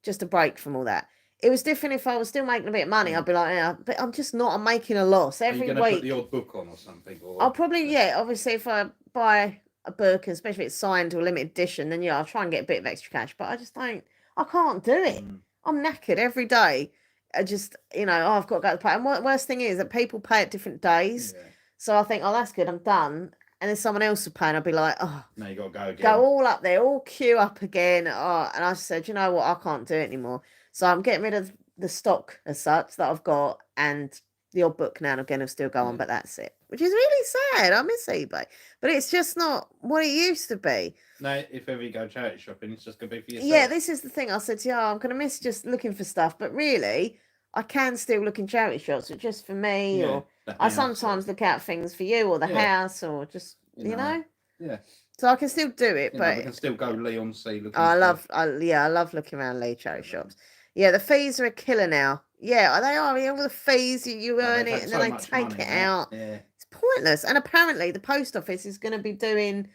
just a break from all that. It was different if I was still making a bit of money. I'd be like, yeah, but I'm just not. I'm making a loss Are every you going to put week. the odd book on or something? Or I'll probably, yeah, obviously if I buy a book, and especially if it's signed or limited edition, then yeah, I'll try and get a bit of extra cash. But I just don't, I can't do it. Mm. I'm knackered every day. I just, I've got to go to the pay. And worst thing is that people pay at different days. Yeah. So I think, oh, that's good, I'm done. And then someone else will pay, and I'll be like, oh, Now you got to go again. go all up there, all queue up again. Oh, and I said, you know what, I can't do it anymore. So I'm getting rid of the stock as such that I've got, and The odd book now and again will still go on, Yeah. but that's it. Which is really sad. I miss eBay. But it's just not what it used to be. No, if ever you go charity shopping, it's just gonna be for yourself. Yeah, this is the thing. I said, yeah, I'm gonna miss just looking for stuff, but really, I can still look in charity shops, but just for me, Yeah, or the I house sometimes look out things for you or the Yeah. house, or just you know. Yeah. So I can still do it, You know, but we can still go Leon C looking. I for- love looking around Lee charity Yeah, shops. Yeah, the fees are a killer now. Yeah, they are. Yeah, all the fees you No, earn they it take and so then they much take money it in that. out. Yeah. It's pointless. And apparently, the post office is going to be doing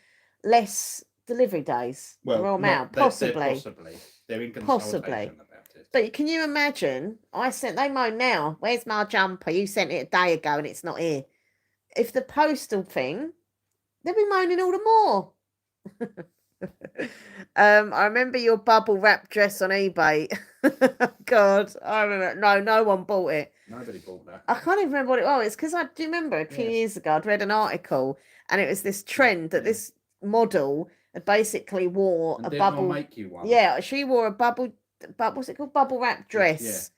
less delivery days. Well, Royal Mail, not- they're possibly. They're in Possibly. consultation about it. But can you imagine? They moan now. Where's my jumper? You sent it a day ago and it's not here. If the postal thing, they'll be moaning all the more. I remember your bubble wrap dress on eBay. God, I remember. No one bought it. Nobody bought that. I can't even remember what it was. It's because I do remember a few Yeah. years ago I'd read an article and it was this trend that Yeah. this model had basically wore And a didn't I bubble. make you one? Yeah, she wore a bubble. What's it called? Bubble wrap dress,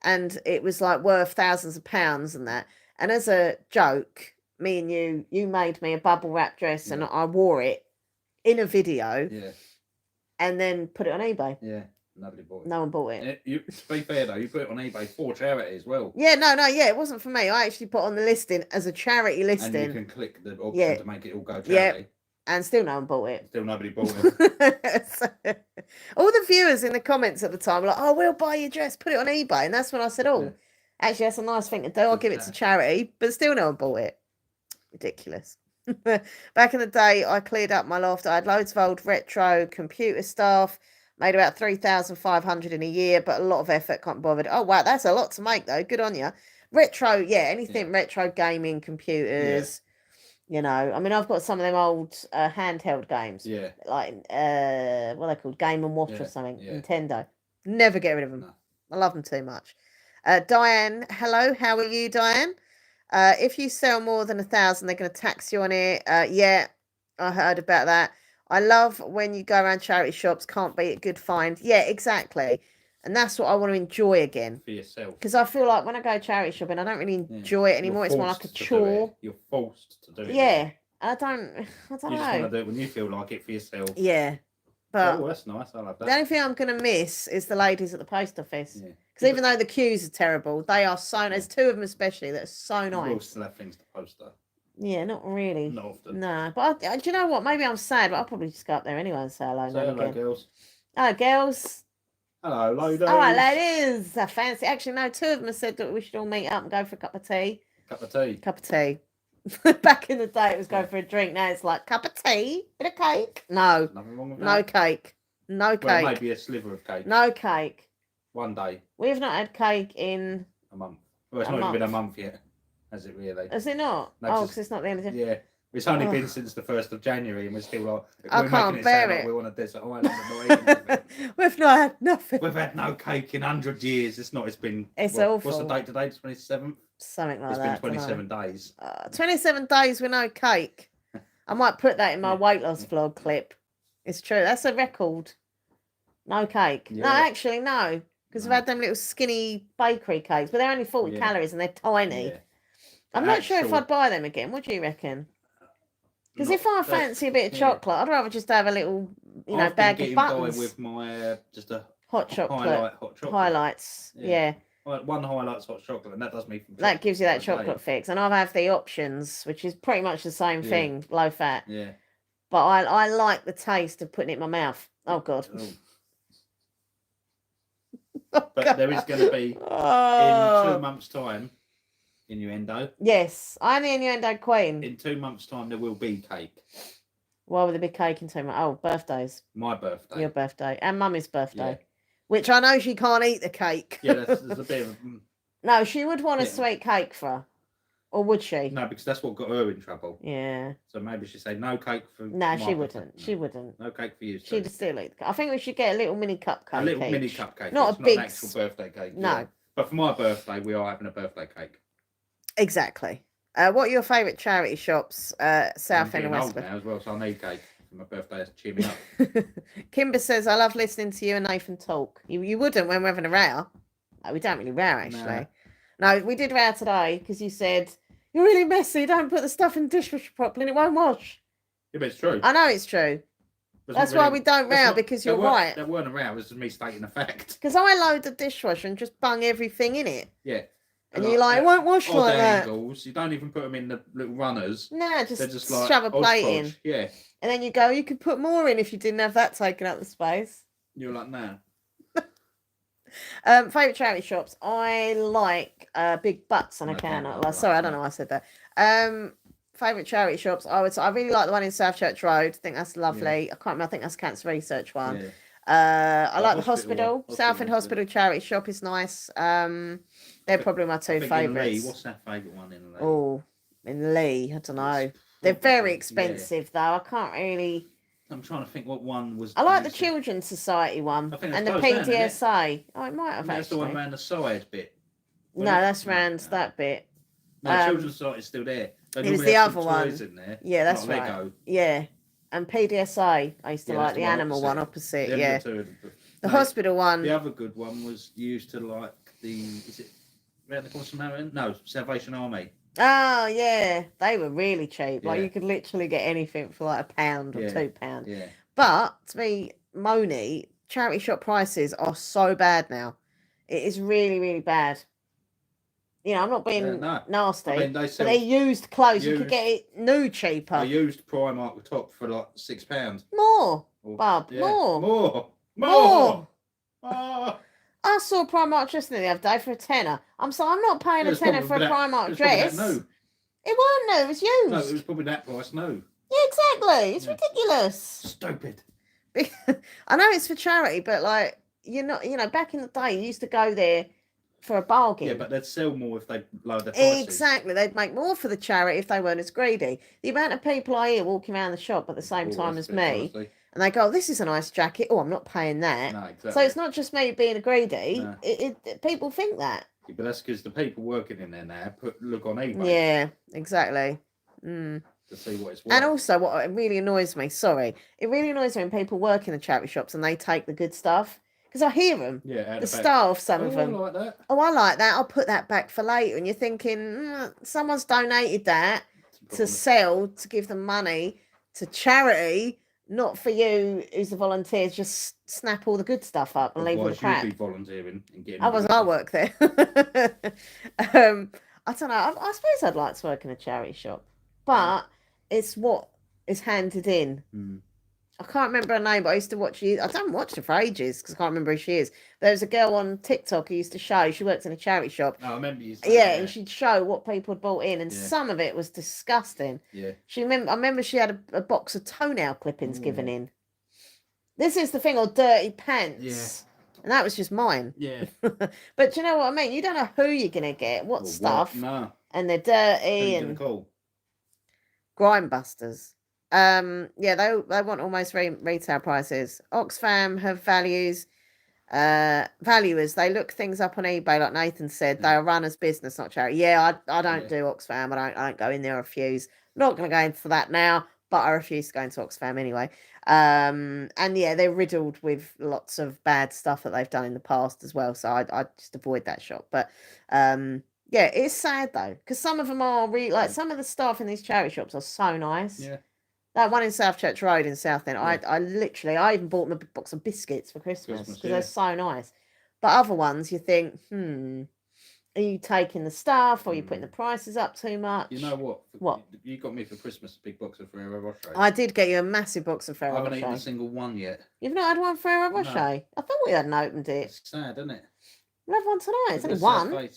and it was like worth thousands of pounds and that. And as a joke, me and you made me a bubble wrap dress, and Yeah. I wore it in a video, Yeah. and then put it on eBay. Yeah. Nobody bought it. No one bought it. To be fair though, you put it on eBay for charity as well. Yeah, no, yeah, it wasn't for me. I actually put on the listing as a charity listing, And you can click the option Yeah. to make it all go Yeah. charity. and still no one bought it. Still nobody bought it. So, all the viewers in the comments at the time were like, "Oh, we'll buy your dress, put it on eBay," and that's when I said, "Oh, Yeah. actually, that's a nice thing to do. I'll Good give it to cash. charity," but still no one bought it. Ridiculous. Back in the day, I cleared up my loft. I had loads of old retro computer stuff. Made about 3,500 in a year, but a lot of effort. Can't be bothered. Oh wow, that's a lot to make though. Good on you. Retro, yeah, anything retro gaming computers. You know, I mean, I've got some of them old handheld games, Yeah. like what are they called, Game and Watch Yeah, or something. yeah. Nintendo. Never get rid of them. No. I love them too much. Diane, hello. How are you, Diane? If you sell more than 1,000, they're going to tax you on it. Yeah, I heard about that. I love when you go around charity shops, can't beat a good find. Yeah, exactly. And that's what I want to enjoy again. For yourself. Because I feel like when I go charity shopping, I don't really enjoy it anymore. It's more like a forced to do chore. it. You're forced to do it. Yeah. I don't You just know. want to do it when you feel like it for yourself. Yeah. But Oh, that's nice. I love that. the only thing I'm going to miss is the ladies at the post office. Yeah. Because even though the queues are terrible, they are so, there's two of them especially that are so You will nice. still have things to post though. Yeah, not really. Not often. No, but do you know what? Maybe I'm sad, but I'll probably just go up there anyway and say hello. Say now and hello, again. girls. Hello, girls. Hello, ladies. All right, ladies. I fancy. Actually, no, two of them have said that we should all meet up and go for a cup of tea. Cup of tea. Cup of tea. Back in the day, it was going for a drink. Now it's like cup of tea, bit of cake. No, Nothing wrong with no that. cake. No cake. Well, maybe a sliver of cake. No cake. One day, We've not had cake in. a month. Well, it's A not even been a month. month yet, has it really? Is it not? No, Oh, just- because it's not the end of the. Yeah. It's only Oh. been since the 1st of January and we're still like, I we're can't making it bear sound it. like we're on a desert island and not eating anything. We've not had nothing. We've had no cake in 100 years. It's been. It's What's the awful. date today? 27th? Something like It's been that. dunno. 27 days. 27 days with no cake. I might put that in my Yeah. weight loss vlog clip. It's true. That's a record. No cake. No, Yeah. actually, no. Because No. I've had them little skinny bakery cakes, but they're only 40 Yeah. calories and they're tiny. Yeah. I'm not sure if Actual- I'd buy them again. What do you reckon? Because Not- if I that's- fancy a bit of yeah. chocolate, I'd rather just have a little, I've been bag of getting by buttons. with my just a Hot chocolate. highlight hot chocolate. Highlights. Yeah. Yeah. One highlight's hot chocolate, and that does me from That gives you that for a day. chocolate fix. And I have the options, which is pretty much the same Yeah. thing, low fat. Yeah. But I like the taste of putting it in my mouth. Oh, God. Oh. Oh, But there is going to be in 2 Oh. months' time, innuendo. Yes, I'm the innuendo queen. In 2 months' time, there will be cake. Why would there be cake in 2 months? Oh, birthdays. My birthday. Your birthday. And mummy's birthday. Yeah. Which I know she can't eat the cake. Yeah, there's a bit of No, she would want a Yeah. sweet cake for her. Or would she? no, because that's what got her in trouble. Yeah. So maybe she'd say no cake for. No, my she birthday." wouldn't. She wouldn't. No cake for you. She'd still eat the cake. I think we should get a little mini cupcake. a little mini each. cupcake. Not it's a big not an actual birthday cake. No. yeah. But for my birthday, we are having a birthday cake. Exactly. What are your favourite charity shops? South I'm End and getting old Westwood. now as well, so I need cake for my birthday to cheer me up. Kimber says, I love listening to you and Nathan talk. You wouldn't when we're having a row. We don't really row, actually. Nah. No, we did row today because you said you're really messy. Don't put the stuff in the dishwasher properly, and it won't wash. Yeah, but it's true. I know it's true. That's why we don't row, because you're right. That weren't a row. It was just me stating a fact. Because I load the dishwasher and just bung everything in it. Yeah. And you're like, it won't wash like that. Angles. You don't even put them in the little runners. Nah, just like shove a plate in. Yeah. And then you go, you could put more in if you didn't have that taking up the space. You're like, nah. Favourite charity shops. I like Big Butts on a counter. Sorry, I don't know why I said that. Favourite charity shops. I really like the one in South Church Road. I think that's lovely. Yeah. I can't remember. I think that's Cancer Research one. Yeah. I like the hospital. Southend Hospital charity shop is nice. They're probably my two favourites. What's that favourite one in Lee? Oh, in Lee, I don't know. They're very expensive though. I can't really. I'm trying to think what one was. I like the Children's Society one and the PDSA. Oh, it might have actually. That's the one around the side bit. No, that's round that bit. No, Children's Society is still there. It was the other one. In there, yeah, that's right. Lego. Yeah, and PDSA. I used to like the animal one opposite. Yeah, the hospital one. The other good one was used to like the. Is it around the corner from Marion? No, Salvation Army. Oh yeah, they were really cheap. Like you could literally get anything for like £1 or £2. Yeah. But to be moany, charity shop prices are so bad now. It is really, really bad. You know, I'm not being nasty. I mean, but they're used clothes. You could get it new cheaper. I used Primark top for like £6. More, Bob. Yeah. More. I saw Primark dress the other day for £10. I'm not paying a tenner for a Primark dress. It wasn't new. It was used. No, it was probably that price. No. Yeah, exactly. It's ridiculous. Stupid. I know it's for charity, but like back in the day, you used to go there for a bargain. Yeah, but they'd sell more if they lowered their prices. Exactly. They'd make more for the charity if they weren't as greedy. The amount of people I hear walking around the shop at the same time as me. Honestly. And they go, oh, this is a nice jacket. Oh, I'm not paying that. No, exactly. So it's not just me being a greedy. No. People think that. Yeah, but that's because the people working in there now look on eBay. Yeah, exactly. To see what it's worth. And also, what really annoys me, it really annoys me when people work in the charity shops and they take the good stuff. Because I hear them. Yeah, the style of some of them. I like that. Oh, I like that. I'll put that back for later. And you're thinking, someone's donated that to sell, to give them money to charity. Not for you, who's the volunteers, just snap all the good stuff up and leave all the crap. You'd be volunteering and getting. I work there. I don't know. I suppose I'd like to work in a charity shop, but it's what is handed in. I can't remember her name, but I used to watch you. I haven't watched her for ages because I can't remember who she is. There was a girl on TikTok who used to show. She worked in a charity shop. Oh, I remember you. And she'd show what people had bought in, and some of it was disgusting. Yeah. I remember she had a box of toenail clippings given in. This is the thing, or dirty pants. Yeah. And that was just mine. Yeah. But you know what I mean? You don't know who you're gonna get, what stuff. No. And they're dirty and Grindbusters. They want almost retail prices. Oxfam have valuers. They look things up on eBay, like Nathan said. They are run as business, not charity. Yeah, I don't do Oxfam. I don't go in there. I refuse. Not going to go into that now, but I refuse to go into Oxfam anyway. And they're riddled with lots of bad stuff that they've done in the past as well. So I just avoid that shop. But it's sad though, because some of them are really like some of the staff in these charity shops are so nice. Yeah. That one in South Church Road in Southend, I even bought them a box of biscuits for Christmas because they're so nice. But other ones, you think, are you taking the stuff or are you putting the prices up too much? You know what? What? You got me for Christmas a big box of Ferrero Rocher. I did get you a massive box of Ferrero Rocher. I haven't eaten a single one yet. You've not had one Ferrero Rocher? No. I thought we hadn't opened it. It's sad, isn't it? We'll have one tonight. It's only one.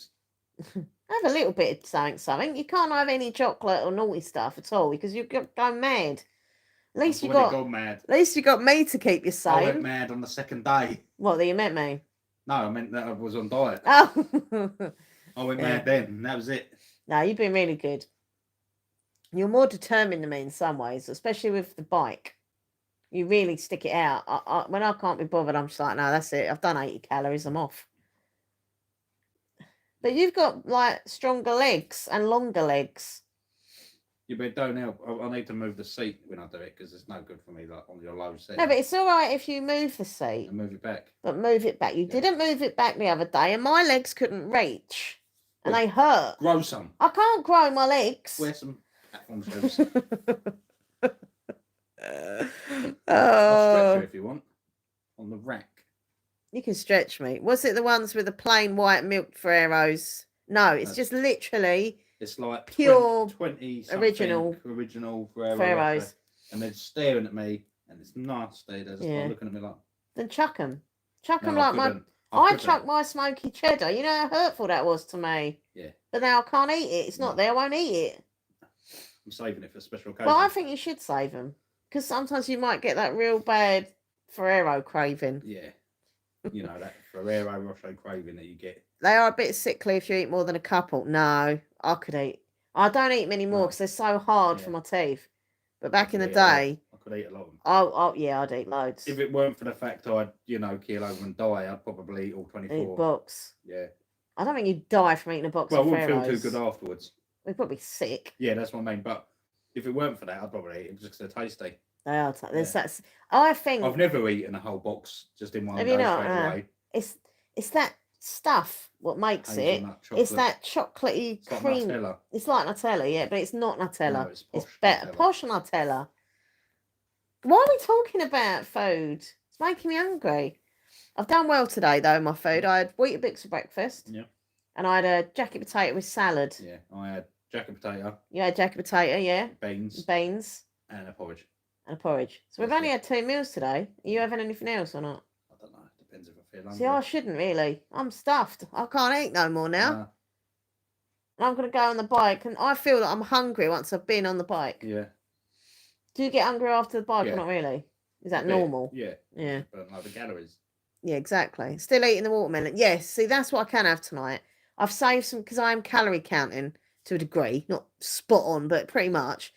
Have a little bit of something. You can't have any chocolate or naughty stuff at all because you go mad. At least you got me to keep you sane. I went mad on the second day. What? That you met me? No, I meant that I was on diet. Oh. I went mad then. And that was it. No, you've been really good. You're more determined than me in some ways, especially with the bike. You really stick it out. When I can't be bothered, I'm just like, no, that's it. I've done 80 calories. I'm off. But you've got like stronger legs and longer legs. Yeah, but don't help. I need to move the seat when I do it because it's no good for me like on your low seat. No, but it's all right if you move the seat. And move it back. But move it back. You didn't move it back the other day and my legs couldn't reach. and Well, they hurt. Grow some. I can't grow my legs. Wear some platform shoes. I'll stretch you if you want. On the rack. You can stretch me. Was it the ones with the plain white milk Ferreros? No, it's No. just literally It's like Pure 20 original Ferrero Ferreros. Rocher, and they're staring at me, and it's nasty. They're just Yeah. like looking at me like. Then chuck them. Chuck them No, like my. I chucked my smoky cheddar. You know how hurtful that was to me. Yeah. But now I can't eat it. It's not No. there. I won't eat it. I'm saving it for special occasions. Well, I think you should save them because sometimes you might get that real bad Ferrero craving. Yeah. You know, that Ferrero Rocher craving that you get. They are a bit sickly if you eat more than a couple. No, I could eat. I don't eat many more No. because they're so hard for Yeah. my teeth. But back in the could eat a lot. day, I could eat a lot of them. yeah, I'd eat loads. If it weren't for the fact I'd, keel over and die, I'd probably eat all Eat 24. box. Yeah. I don't think you'd die from eating a box Well, I of wouldn't feel Ferreros. too good afterwards. We'd probably be sick. Yeah, that's what I mean. But if it weren't for that, I'd probably eat it just because they're tasty. They are. There's that. I think I've never eaten a whole box just in one Have go you not? straight away. it's that stuff what makes it. Hazelnut It's chocolate. that chocolatey It's like cream. Nutella. It's like Nutella, yeah, but it's not Nutella. No, it's it's posh better. Nutella. Posh Nutella. Why are we talking about food? It's making me hungry. I've done well today, though, my food. I had Weetabix for breakfast. Yeah. And I had a jacket potato with salad. Yeah, I had jacket potato, You had jacket potato, yeah? beans, Beans and a porridge. and a porridge. So we've That's only it. had 2 meals today. Are you having anything else or not? I don't know. Depends if I feel hungry. See, I shouldn't really. I'm stuffed. I can't eat no more now. Nah, And I'm going to go on the bike. And I feel that I'm hungry once I've been on the bike. yeah. Do you get hungry after the bike Yeah. or not really? Is that a bit, normal? Yeah. Yeah. But like the calories. Yeah, exactly. Still eating the watermelon. Yes, see, that's what I can have tonight. I've saved some because I am calorie counting to a degree, not spot on, but pretty much.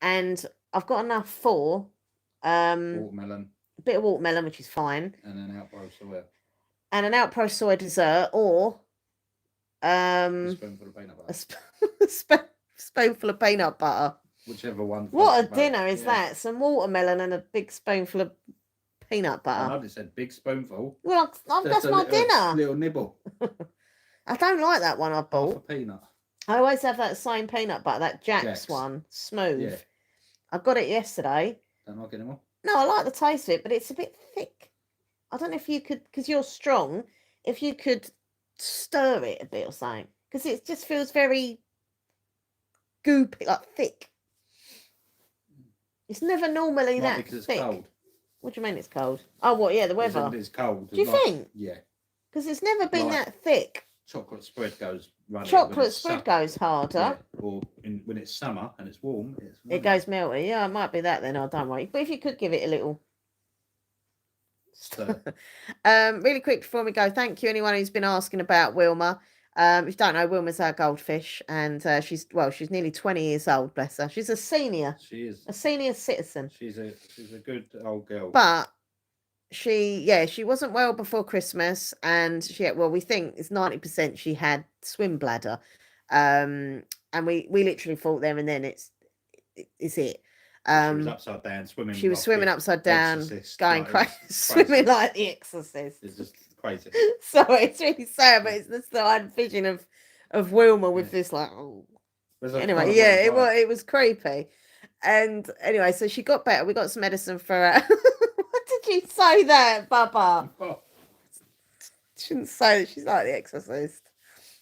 And I've got enough for Watermelon a bit of watermelon, which is fine, and an outbrow soya. and an Outpost soy dessert, or A spoonful of peanut a butter. spoonful of peanut butter. Whichever one. What a floats your boat. dinner is Yeah. that? Some watermelon and a big spoonful of peanut I butter. know they said big spoonful. Well, that's Just a my little, dinner. Little nibble. I don't like that one I Half a bought. peanut. I always have that same peanut butter, that Jack's Jack's. one, smooth. Yeah. I got it yesterday. Don't like it anymore. No, I like the taste of it, but it's a bit thick. I don't know if you could, because you're strong, if you could stir it a bit or something, because it just feels very goopy, like thick. It's never normally Might that be 'cause it's thick. cold. What do you mean it's cold? Oh, what? Yeah, the It's- weather. It's cold. Do you It's like- think? Yeah. Because it's never been Like- that thick. Chocolate spread goes running. when Chocolate it's spread su- goes harder. Yeah. Or when it's summer and it's warm, it's It goes melty. Yeah, it might be that then. I don't worry. But if you could give it a little. stir. Really quick before we go, thank you anyone who's been asking about Wilma. If you don't know, Wilma's our goldfish, and she's nearly 20 years old. Bless her. She's a senior She is. citizen. She's a good old girl. But she wasn't well before Christmas, and we think it's 90% she had swim bladder, and we literally thought there and then it's it. She was upside down swimming. She was like swimming the upside down, Exorcist, going like, crazy, it was swimming like the Exorcist. It's just crazy. So it's really sad, but it's the side vision of Wilma with Yeah. this like. Oh. There's a Anyway, kind of yeah, like- it was creepy, and anyway, so she got better. We got some medicine for her. What did you say that, Baba? Oh, Shouldn't say that she's like the Exorcist,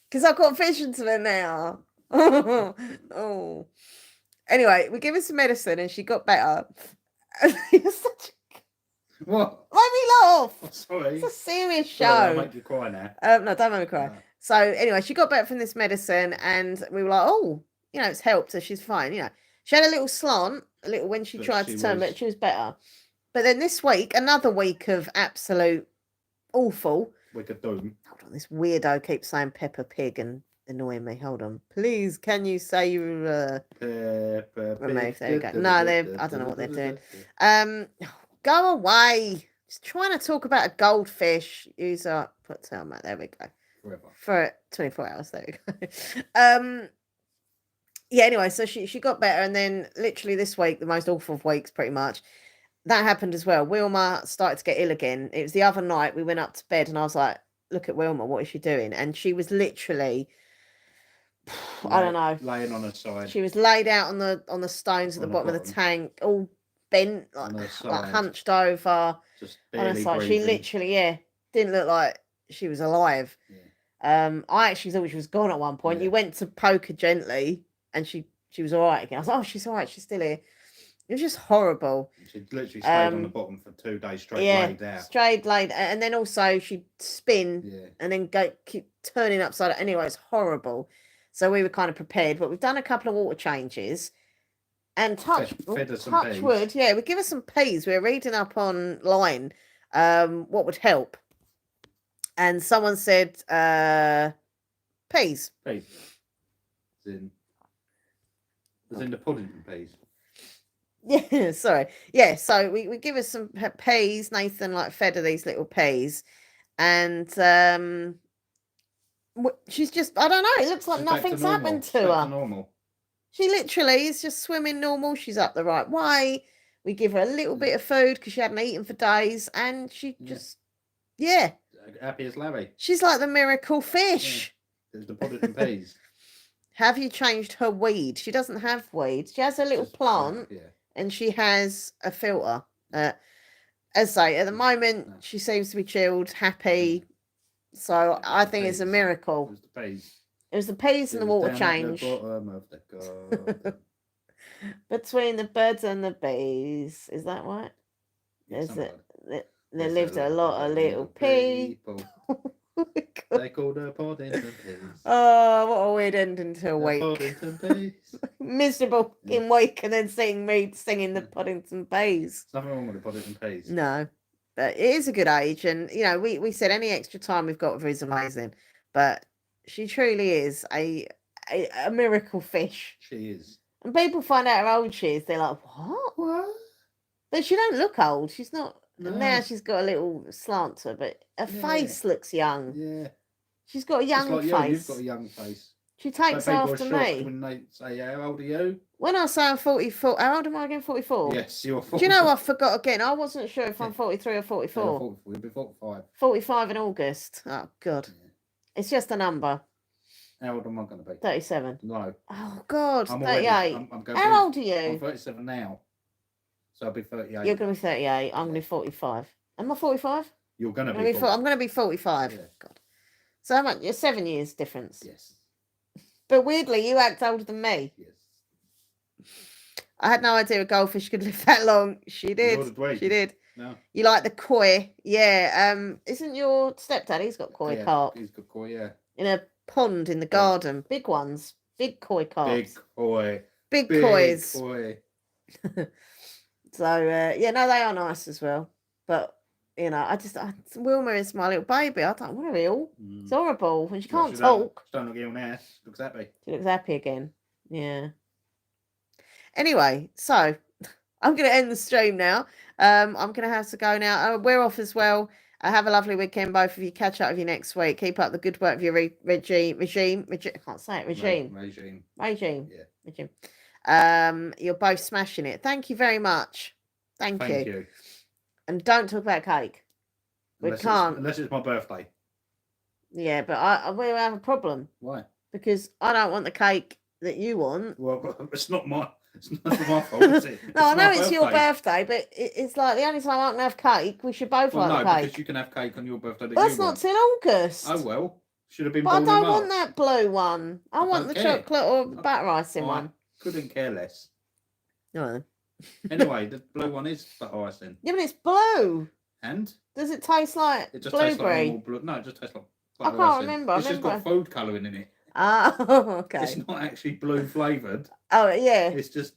because I've got visions of her now. Oh. Anyway, we gave her some medicine and she got better. You're such what? Let me laugh. Oh, sorry. It's a serious Sorry, I'll show. make you cry now. No, don't make me cry. No. So anyway, she got better from this medicine, and we were like, oh, it's helped her. She's fine. She had a little slant, when she But tried she to turn, was- but she was better. But then this week, another week of absolute awful. Wicked doom. Hold on, this weirdo keeps saying Peppa Pig and annoying me. Hold on, please. Can you say you remove? There you go. No, I don't know what they're doing. Go away. Just trying to talk about a goldfish. Use up. Put tailmate. There we go. Forever. For 24 hours. There we go. Yeah. Anyway, so she got better, and then literally this week, the most awful of weeks, pretty much. That happened as well. Wilma started to get ill again. It was the other night. We went up to bed, and I was like, "Look at Wilma. What is she doing?" And she was literally I don't know. Laying on her side. She was laid out on the stones at the On the bottom of the bottom. tank, all bent, On her like side. hunched over Just on her barely side. She breathing. literally, didn't look like she was alive. Yeah. I actually thought she was gone at one point. Yeah. You went to poke her gently, and she was all right again. I was like, oh, she's all right. She's still here. It was just horrible. She literally stayed on the bottom for 2 days straight, laid out. Straight laid, and then also she'd spin and then keep turning upside down. Anyway, it's horrible. So we were kind of prepared, but we've done a couple of water changes. And touch wood, we give her some peas. We're reading up online what would help. And someone said peas. Peas. As in the Puddington peas. Yeah, sorry. Yeah, so we give her some peas. Nathan fed her these little peas. And she's just, I don't know, it looks like she's nothing's happened to her. Normal. She literally is just swimming normal. She's up the right way. We give her a little bit of food because she hadn't eaten for days. And she just, happy as Larry. She's like the miracle fish. Yeah. There's the Puddington peas. Have you changed her weed? She doesn't have weed. She has a little plant and she has a filter. As I say, at the moment, she seems to be chilled, happy. So I think it's a miracle. It was the peas. It was the peas and the water change. At the bottom of the garden. Between the birds and the bees. Is that right? There lived a lot of little people. They called her Puddington peas. Oh, what a weird ending to a week. Puddington peas. Miserable in week and then seeing me singing the Puddington peas. There's nothing wrong with the Puddington peas. No. But it is a good age, and we said any extra time we've got with her is amazing. But she truly is a miracle fish. She is. And people find out how old she is, they're like, what? But she don't look old. She's not. No. Now she's got a little slant to her, but her face looks young. Yeah. She's got a young face. You've got a young face. She takes after me. When they say, how old are you? When I say I'm 44, how old am I again? 44? Yes, you're 44. Do you know I forgot again? I wasn't sure if I'm 43 or 44. You'll be 45. 45 in August. Oh, God. Yeah. It's just a number. How old am I going to be? 37. No. Oh, God. I'm 38. How old are you? I'm 37 now. So I'll be 38. You're going to be 38. I'm going to be 45. Am I 45? You're going to be 45. I'm going to be 45. Yeah. God. So how much? You're 7 years difference. Yes. But weirdly, you act older than me. Yes. I had no idea a goldfish could live that long. She did. She did. No. You like the koi? Yeah. Isn't your stepdad? He's got koi carp. He's got koi. Yeah. In a pond in the garden, big ones, big koi carps. Big kois. Koi. So no, they are nice as well. But Wilma is my little baby. I don't want her ill. It's horrible when she can't talk. She don't look ill now. She looks happy. She looks happy again. Yeah. Anyway, so I'm going to end the stream now. I'm going to have to go now. We're off as well. Have a lovely weekend, both of you. Catch up with you next week. Keep up the good work of your regime. I can't say it. Regime. Yeah. Regime. You're both smashing it. Thank you very much. Thank you. And don't talk about cake. Unless it's my birthday. Yeah, but we'll have a problem. Why? Because I don't want the cake that you want. Well, it's not my fault, is it? No, I know it's your birthday, but it's like the only time I can have cake, we should both like the cake. Because you can have cake on your birthday. That's not till August. Oh, well. Should have been But I don't want that blue one. I want the chocolate or butter icing one. Couldn't care less. No. Anyway, the blue one is butter icing. Yeah, but it's blue. And? Does it taste like it just blueberry? Tastes like no, it just tastes like butter icing. I can't remember. It's just got food colouring in it. Ah, okay. It's not actually blue flavoured. Oh, yeah. It's just...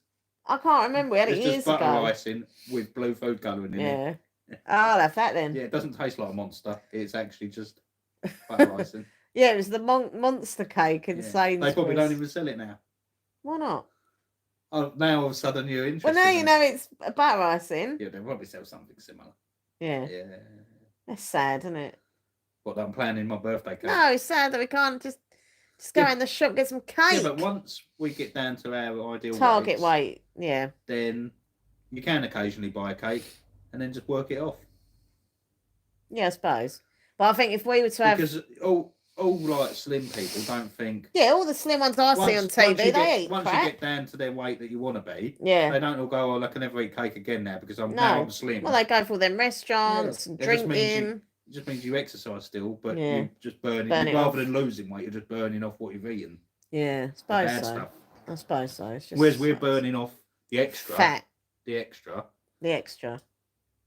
I can't remember. We had it years ago. It's just butter icing with blue food colouring in it. Yeah. I'll have that then. Yeah, it doesn't taste like a Monster. It's actually just butter icing. Yeah, it was the Monster cake in Sainsbury's. They probably don't even sell it now. Why not? Oh, now all of a sudden you're interested. Well, now you know it's butter icing. Yeah, they'll probably sell something similar. Yeah. Yeah. That's sad, isn't it? What, I'm planning my birthday cake? No, it's sad that we can't just go in the shop and get some cake. Yeah, but once we get down to our ideal target weight, yeah, then you can occasionally buy a cake and then just work it off. Yeah, I suppose. But I think if we were to have... Because all like slim people don't think. Yeah, all the slim ones I see on TV, they eat once crap. you get down to their weight that you want to be, Yeah. they don't all go, oh, I can never eat cake again now because No. now I'm slim. Well, they go for all them restaurants and It just means drinking. It just means you exercise still, but Yeah. you just burn it rather off. than losing weight, you're just burning off what you've eaten. Yeah, I The suppose bad so. stuff. I suppose so. It's just Whereas we're burning off the extra. fat. The extra. The extra.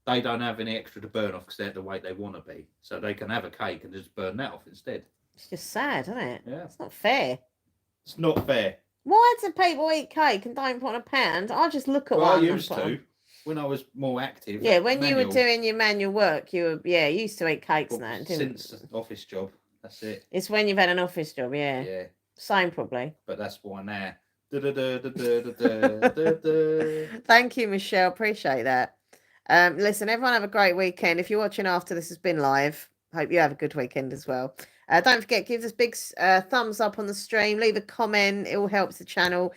They don't have any extra to burn off because they're at the weight they want to be. So they can have a cake and just burn that off instead. It's just sad, isn't it? Yeah. It's not fair. It's not fair. Why do people eat cake and don't put on a pound? I just look at one. I used to when I was more active. Yeah, when you were doing your manual work, you used to eat cakes and that. Since office job, that's it. It's when you've had an office job, yeah. Yeah. Same probably. But that's why now. Thank you, Michelle. Appreciate that. Listen, everyone have a great weekend. If you're watching after this has been live, hope you have a good weekend as well. Don't forget, give us big thumbs up on the stream. Leave a comment. It all helps the channel.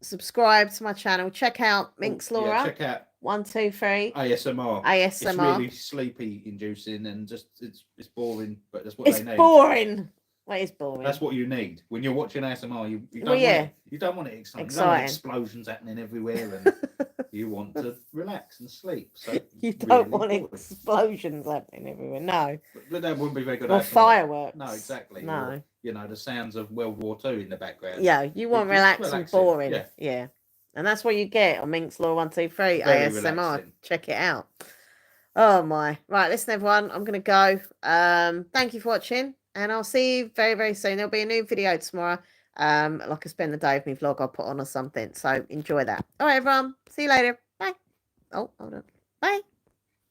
Subscribe to my channel. Check out Minx Laura. Yeah, check out 123 ASMR. It's really sleepy inducing and just it's boring, but that's what they need. It's boring. Well, it's boring. That's what you need when you're watching ASMR. You don't want it exciting. You don't want explosions happening everywhere, and you want to relax and sleep. So you don't want explosions happening everywhere. No, but that wouldn't be very good. Or fireworks. No, exactly. No, or, the sounds of World War II in the background. Yeah, you want relaxing and boring. Yeah, and that's what you get on Minx Law 123 ASMR. Relaxing. Check it out. Oh my! Right, listen, everyone. I'm gonna go. Thank you for watching. And I'll see you very, very soon. There'll be a new video tomorrow. Like a spend the day with me vlog I'll put on or something. So enjoy that. All right, everyone. See you later. Bye. Oh, hold on. Bye.